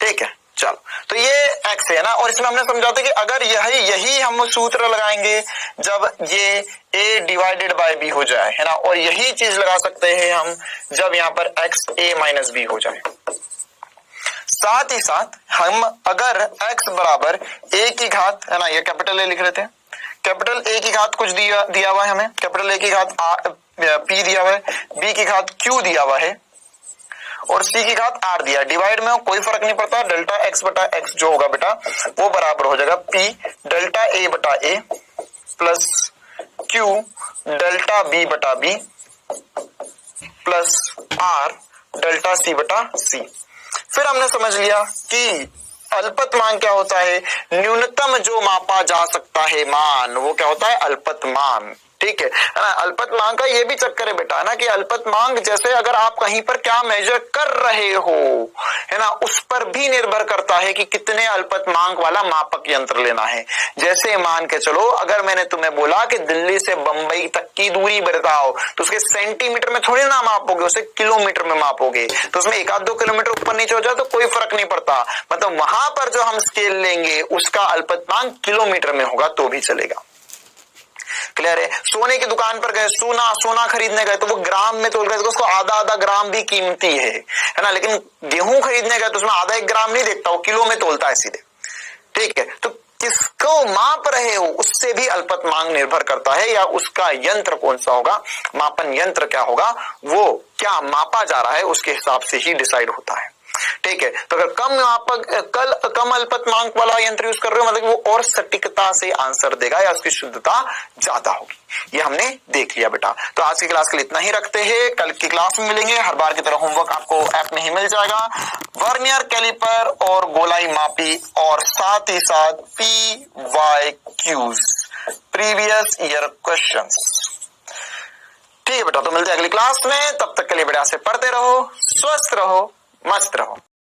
ठीक है। चलो, तो ये x है ना, और इसमें हमने समझा था कि अगर यही हम सूत्र लगाएंगे जब ये a डिवाइडेड बाय b हो जाए, है ना, और यही चीज लगा सकते हैं हम जब यहाँ पर x a माइनस b हो जाए। साथ ही साथ हम अगर x बराबर a की घात, है ना, ये कैपिटल a लिख रहे थे, कैपिटल a की घात कुछ दिया हुआ है हमें, कैपिटल a की घात p दिया हुआ है, b की घात q दिया हुआ है, और c की घात r दिया। डिवाइड में कोई फर्क नहीं पड़ता, डेल्टा x बटा x जो होगा बेटा वो बराबर हो जाएगा p डेल्टा a बटा a plus Q delta B बटा B plus R delta C बटा C। फिर हमने समझ लिया कि अल्पतमांक क्या होता है, न्यूनतम जो मापा जा सकता है मान, वो क्या होता है, अल्पतमांक। ठीक है ना। अल्पतमांक का ये भी चक्कर है बेटा ना कि अल्पतमांक जैसे अगर आप कहीं पर क्या मेजर कर रहे हो, है ना, उस पर भी निर्भर करता है कि कितने अल्पतमांक वाला मापक यंत्र लेना है। जैसे मान के चलो अगर मैंने तुम्हें बोला कि दिल्ली से बंबई तक की दूरी बताओ, तो उसके सेंटीमीटर में थोड़ी ना मापोगे, उसे किलोमीटर में मापोगे। तो उसमें 1-2 किलोमीटर ऊपर नीचे हो जाए तो कोई फर्क नहीं पड़ता, मतलब वहां पर जो हम स्केल लेंगे उसका अल्पतमांक किलोमीटर में होगा तो भी चलेगा। क्लियर है। सोने की दुकान पर गए, सोना खरीदने गए तो वो ग्राम में तोल गए तो उसको आधा ग्राम भी कीमती है ना। लेकिन गेहूं खरीदने गए तो उसमें आधा 1 ग्राम नहीं देखता, वो किलो में तोलता है सीधे। ठीक है, तो किसको माप रहे हो उससे भी अल्पतमांक निर्भर करता है, या उसका यंत्र कौन सा होगा, मापन यंत्र क्या होगा, वो क्या मापा जा रहा है उसके हिसाब से ही डिसाइड होता है। ठीक है, तो अगर कम अल्पतमांक वाला यंत्र यूज कर रहे हो, मतलब वो और सटीकता से आंसर देगा या उसकी शुद्धता ज्यादा होगी। ये हमने देख लिया बेटा। तो आज की क्लास के लिए इतना ही रखते हैं, कल की क्लास में मिलेंगे। हर बार की तरह होमवर्क आपको ऐप में ही मिल जाएगा, वर्नियर कैलिपर और गोलाई मापी, और साथ ही साथ PYQs प्रीवियस ईयर क्वेश्चंस। ठीक है बेटा, तो मिलते हैं अगली क्लास में। तब तक के लिए बेटा से पढ़ते रहो, स्वस्थ रहो, मस्त रहो।